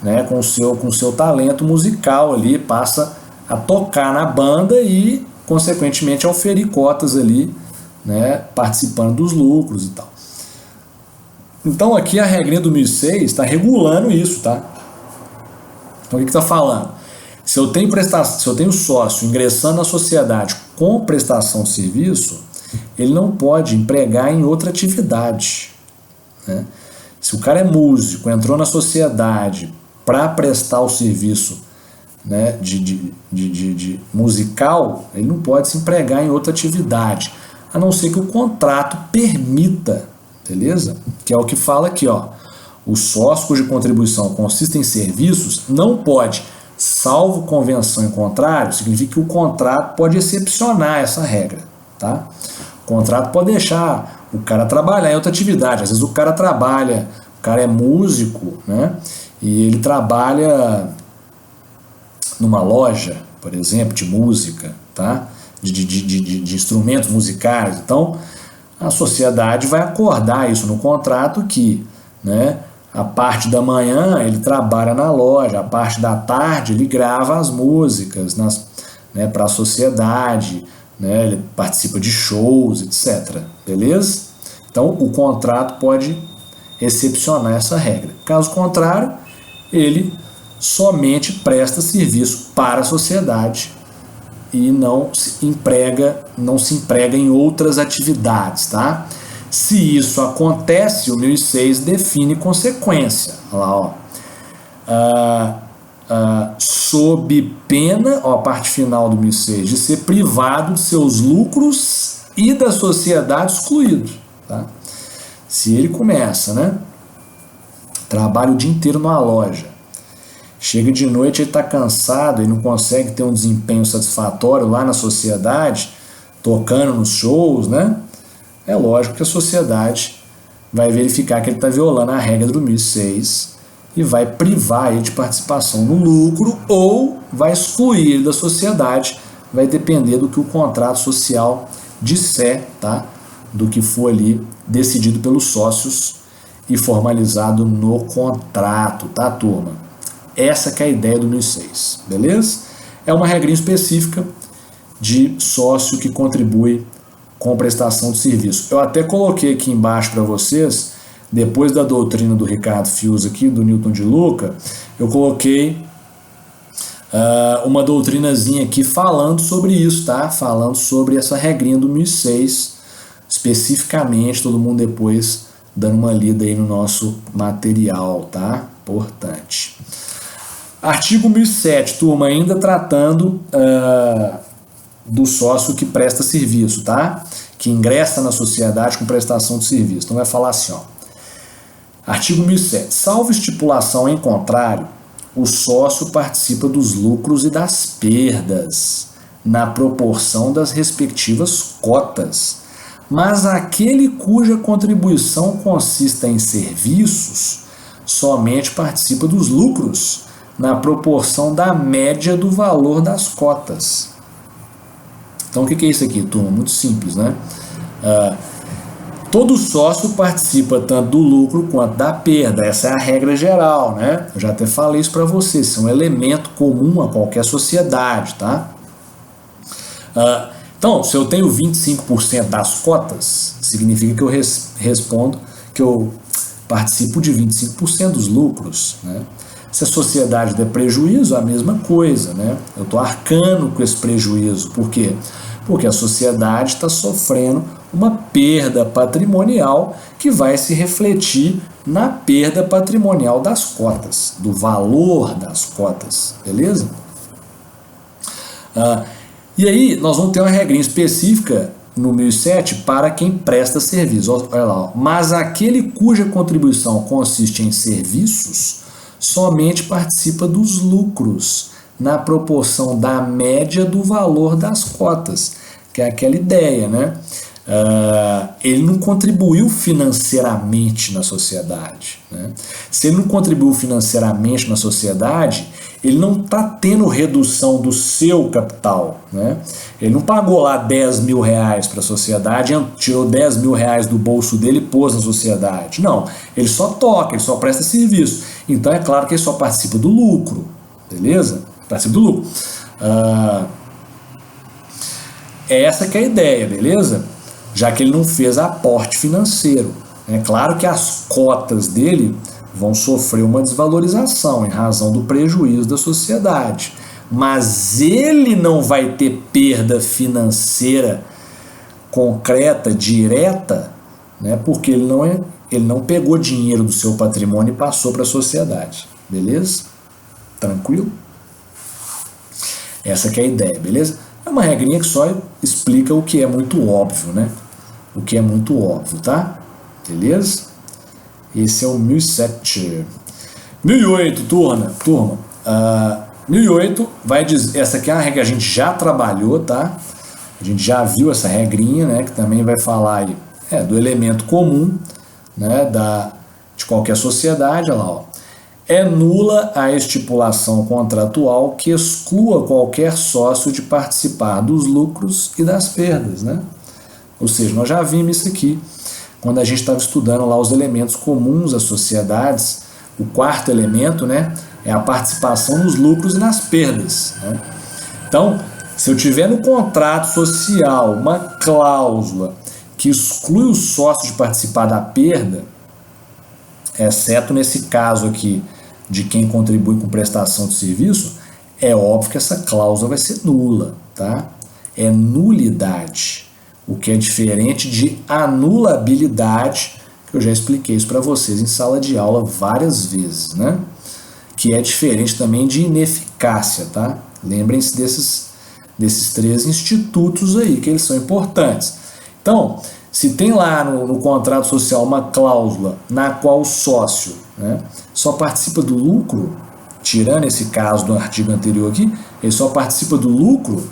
né, com o seu talento musical ali, passa a tocar na banda e, consequentemente, a oferir cotas ali, né, participando dos lucros e tal. Então aqui a regrinha do 1006 está regulando isso, tá? Então o que está falando? Se eu tenho sócio ingressando na sociedade com prestação de serviço, ele não pode empregar em outra atividade, né? Se o cara é músico, entrou na sociedade para prestar o serviço, né, de musical, ele não pode se empregar em outra atividade, a não ser que o contrato permita, beleza? Que é o que fala aqui, ó. O sócio cuja contribuição consiste em serviços não pode, salvo convenção em contrário, significa que o contrato pode excepcionar essa regra, tá? O contrato pode deixar o cara trabalhar em outra atividade. Às vezes o cara é músico, né? E ele trabalha numa loja, por exemplo, de música, tá? De instrumentos musicais. Então, a sociedade vai acordar isso no contrato que, né, a parte da manhã ele trabalha na loja, a parte da tarde ele grava as músicas né, para a sociedade, né, ele participa de shows, etc. Beleza? Então, o contrato pode excepcionar essa regra. Caso contrário, ele somente presta serviço para a sociedade e não se emprega em outras atividades, tá? Se isso acontece, o 1006 define consequência. Olha lá, ó. Sob pena, ó, a parte final do 1006, de ser privado de seus lucros e da sociedade excluído, tá? Se ele começa, né? Trabalha o dia inteiro numa loja. Chega de noite, ele está cansado e não consegue ter um desempenho satisfatório lá na sociedade, tocando nos shows, né? É lógico que a sociedade vai verificar que ele está violando a regra do 1006 e vai privar ele de participação no lucro ou vai excluir ele da sociedade, vai depender do que o contrato social disser, tá? Do que for ali decidido pelos sócios e formalizado no contrato, tá, turma? Essa que é a ideia do 1006, beleza? É uma regrinha específica de sócio que contribui com prestação de serviço. Eu até coloquei aqui embaixo para vocês, depois da doutrina do Ricardo Fius aqui, do Newton de Luca, eu coloquei uma doutrinazinha aqui falando sobre isso, tá? Falando sobre essa regrinha do 1006, especificamente, todo mundo depois dando uma lida aí no nosso material, tá? Importante. Artigo 1007, turma, ainda tratando do sócio que presta serviço, tá? Que ingressa na sociedade com prestação de serviço. Então vai falar assim, ó. Artigo 1007. Salvo estipulação em contrário, o sócio participa dos lucros e das perdas na proporção das respectivas cotas, mas aquele cuja contribuição consista em serviços somente participa dos lucros na proporção da média do valor das cotas. Então o que é isso aqui, turma? Muito simples, né? Todo sócio participa tanto do lucro quanto da perda. Essa é a regra geral, né? Eu já até falei isso para vocês. Isso é um elemento comum a qualquer sociedade, tá? Então, se eu tenho 25% das cotas, significa que eu respondo que eu participo de 25% dos lucros, né? Se a sociedade der prejuízo, a mesma coisa, né? Eu estou arcando com esse prejuízo. Por quê? Porque a sociedade está sofrendo uma perda patrimonial que vai se refletir na perda patrimonial das cotas, do valor das cotas, beleza? E aí nós vamos ter uma regrinha específica no 1007 para quem presta serviço. Olha lá, ó. Mas aquele cuja contribuição consiste em serviços somente participa dos lucros na proporção da média do valor das cotas, que é aquela ideia, né? Ele não contribuiu financeiramente na sociedade, né? Se ele não contribuiu financeiramente na sociedade, ele não está tendo redução do seu capital, né? Ele não pagou lá 10 mil reais para a sociedade, tirou 10 mil reais do bolso dele e pôs na sociedade. Não, ele só toca, ele só presta serviço. Então é claro que ele só participa do lucro, beleza? Participa do lucro. Essa que é a ideia, beleza? Já que ele não fez aporte financeiro. É claro que as cotas dele vão sofrer uma desvalorização em razão do prejuízo da sociedade, mas ele não vai ter perda financeira concreta, direta, né, porque ele não pegou dinheiro do seu patrimônio e passou para a sociedade, beleza? Tranquilo? Essa que é a ideia, beleza? É uma regrinha que só explica o que é muito óbvio, né? O que é muito óbvio, tá? Beleza? Esse é o 1007. 1008, turma. 1008 vai dizer... Essa aqui é uma regra que a gente já trabalhou, tá? A gente já viu essa regrinha, né? Que também vai falar aí, do elemento comum, né? De qualquer sociedade, olha lá, ó. É nula a estipulação contratual que exclua qualquer sócio de participar dos lucros e das perdas, né? Ou seja, nós já vimos isso aqui quando a gente estava estudando lá os elementos comuns às sociedades. O quarto elemento, né, é a participação nos lucros e nas perdas, né? Então, se eu tiver no contrato social uma cláusula que exclui o sócio de participar da perda, exceto nesse caso aqui de quem contribui com prestação de serviço, é óbvio que essa cláusula vai ser nula, tá? É nulidade, o que é diferente de anulabilidade, que eu já expliquei isso para vocês em sala de aula várias vezes, né? Que é diferente também de ineficácia, tá? Lembrem-se desses três institutos aí, que eles são importantes. Então, se tem lá no contrato social uma cláusula na qual o sócio, né, só participa do lucro, tirando esse caso do artigo anterior aqui, ele só participa do lucro,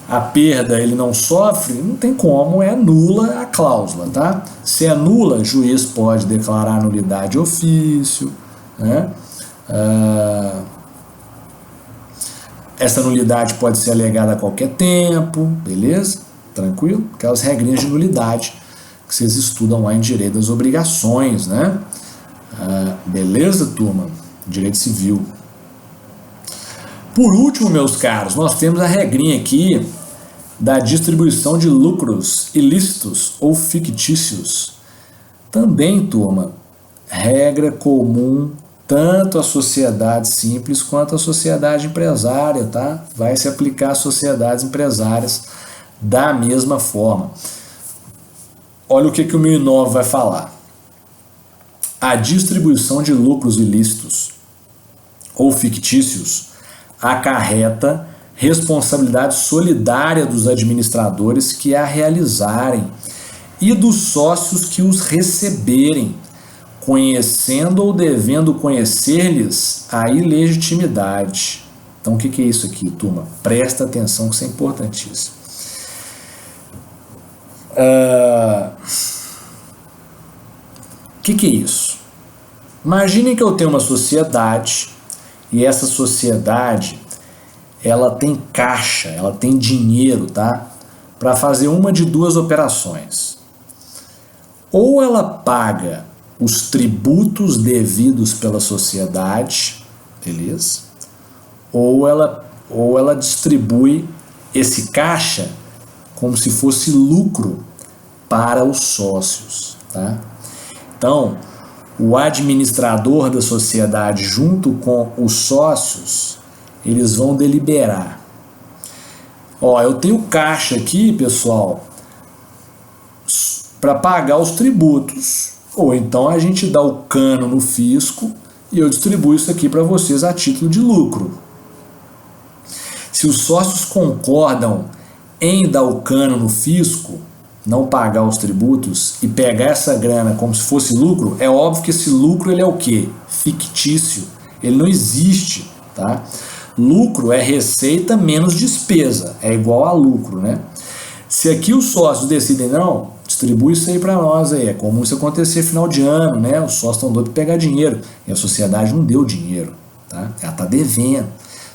a perda ele não sofre, não tem como, é nula a cláusula, tá? Se é nula, o juiz pode declarar nulidade de ofício, né? Essa nulidade pode ser alegada a qualquer tempo, beleza? Tranquilo? Aquelas regrinhas de nulidade que vocês estudam lá em Direito das Obrigações, né? Beleza, turma? Direito Civil. Por último, meus caros, nós temos a regrinha aqui da distribuição de lucros ilícitos ou fictícios. Também, turma, regra comum tanto à sociedade simples quanto à sociedade empresária, tá? Vai se aplicar às sociedades empresárias da mesma forma. Olha o que o 1009 vai falar. A distribuição de lucros ilícitos ou fictícios acarreta responsabilidade solidária dos administradores que a realizarem e dos sócios que os receberem, conhecendo ou devendo conhecer-lhes a ilegitimidade. Então, o que é isso aqui, turma? Presta atenção que isso é importantíssimo. O que é isso? Imaginem que eu tenho uma sociedade e essa sociedade ela tem caixa, ela tem dinheiro, tá? Para fazer uma de duas operações. Ou ela paga os tributos devidos pela sociedade, beleza? Ou ela distribui esse caixa como se fosse lucro para os sócios, tá? Então, o administrador da sociedade junto com os sócios, eles vão deliberar. Ó, eu tenho caixa aqui, pessoal, para pagar os tributos. Ou então a gente dá o cano no fisco e eu distribuo isso aqui para vocês a título de lucro. Se os sócios concordam em dar o cano no fisco, não pagar os tributos e pegar essa grana como se fosse lucro, é óbvio que esse lucro ele é o quê? Fictício. Ele não existe, tá? Lucro é receita menos despesa, é igual a lucro, né? Se aqui os sócios decidem, não, distribui isso aí para nós aí, é comum isso acontecer final de ano, né? Os sócios estão doidos para pegar dinheiro e a sociedade não deu dinheiro, tá? Ela está devendo.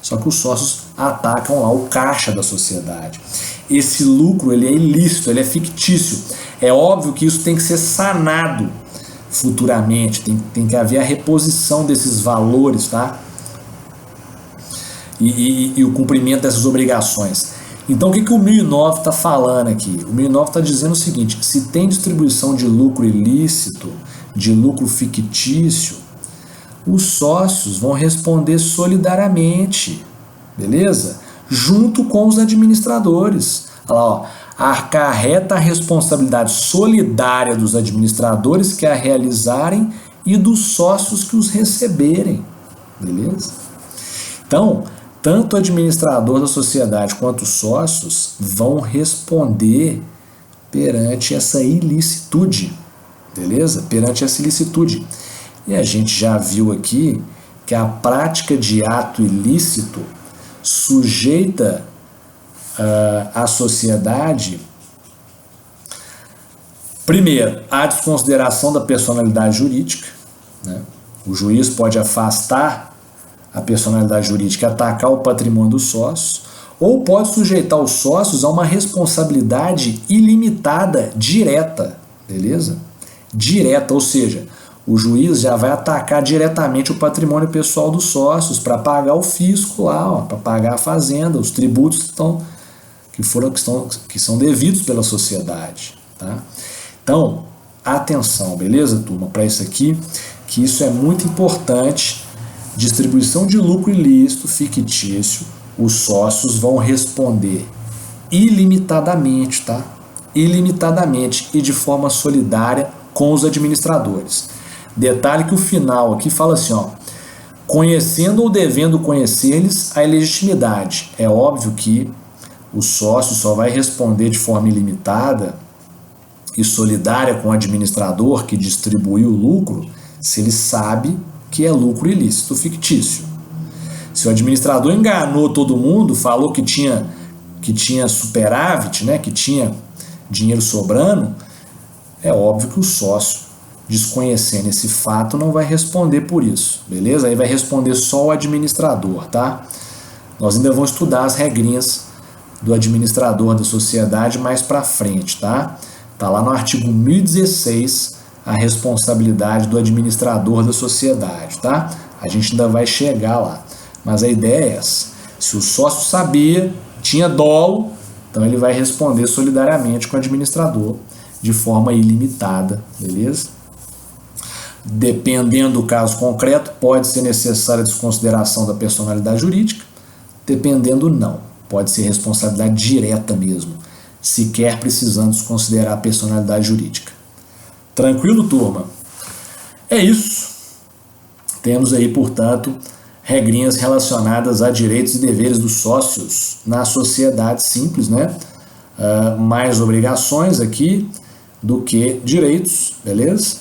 Só que os sócios atacam lá o caixa da sociedade. Esse lucro ele é ilícito, ele é fictício. É óbvio que isso tem que ser sanado futuramente, tem que haver a reposição desses valores, tá? E o cumprimento dessas obrigações. Então o que o 1009 está falando aqui? O 1009 está dizendo o seguinte: se tem distribuição de lucro ilícito, de lucro fictício, os sócios vão responder solidariamente, beleza? Junto com os administradores. Olha lá, ó, acarreta a responsabilidade solidária dos administradores que a realizarem e dos sócios que os receberem, beleza? Então, tanto o administrador da sociedade quanto os sócios vão responder perante essa ilicitude, beleza? Perante essa ilicitude. E a gente já viu aqui que a prática de ato ilícito sujeita a sociedade, primeiro, à desconsideração da personalidade jurídica, né? O juiz pode afastar a personalidade jurídica e atacar o patrimônio dos sócios, ou pode sujeitar os sócios a uma responsabilidade ilimitada direta, beleza? Direta, ou seja, o juiz já vai atacar diretamente o patrimônio pessoal dos sócios para pagar o fisco lá, para pagar a fazenda, os tributos que são devidos pela sociedade, tá? Então, atenção, beleza, turma, para isso aqui, que isso é muito importante. Distribuição de lucro ilícito fictício, os sócios vão responder ilimitadamente, tá? Ilimitadamente e de forma solidária com os administradores. Detalhe que o final aqui fala assim, ó, conhecendo ou devendo conhecer-lhes a ilegitimidade. É óbvio que o sócio só vai responder de forma ilimitada e solidária com o administrador que distribuiu o lucro se ele sabe que é lucro ilícito fictício. Se o administrador enganou todo mundo, falou que tinha superávit, né, que tinha dinheiro sobrando, é óbvio que o sócio, desconhecendo esse fato, não vai responder por isso, beleza? Aí vai responder só o administrador, tá? Nós ainda vamos estudar as regrinhas do administrador da sociedade mais para frente, tá? Tá lá no artigo 1016 a responsabilidade do administrador da sociedade, tá? A gente ainda vai chegar lá. Mas a ideia é essa. Se o sócio sabia, tinha dolo, então ele vai responder solidariamente com o administrador de forma ilimitada, beleza? Dependendo do caso concreto, pode ser necessária a desconsideração da personalidade jurídica, dependendo não. Pode ser responsabilidade direta mesmo, sequer precisando desconsiderar a personalidade jurídica. Tranquilo, turma? É isso. Temos aí, portanto, regrinhas relacionadas a direitos e deveres dos sócios na sociedade simples, né? Mais obrigações aqui do que direitos, beleza?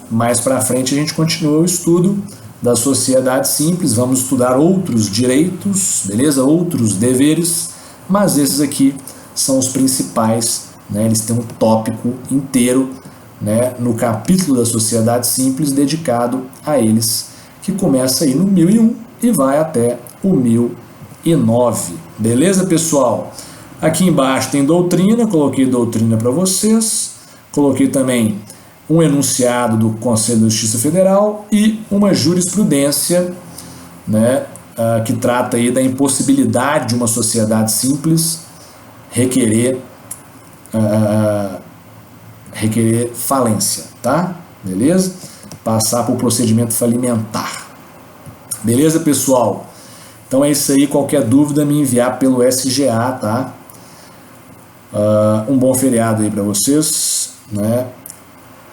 Mais para frente a gente continua o estudo da sociedade simples, vamos estudar outros direitos, beleza? Outros deveres, mas esses aqui são os principais, né? Eles têm um tópico inteiro, né, no capítulo da sociedade simples dedicado a eles, que começa aí no 1001 e vai até o 1009. Beleza, pessoal? Aqui embaixo tem doutrina, coloquei doutrina para vocês, coloquei também um enunciado do Conselho de Justiça Federal e uma jurisprudência, né, que trata aí da impossibilidade de uma sociedade simples requerer falência, tá? Beleza? Passar por procedimento falimentar. Beleza, pessoal? Então é isso aí. Qualquer dúvida, me enviar pelo SGA, tá? Um bom feriado aí para vocês, né?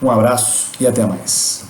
Um abraço e até mais.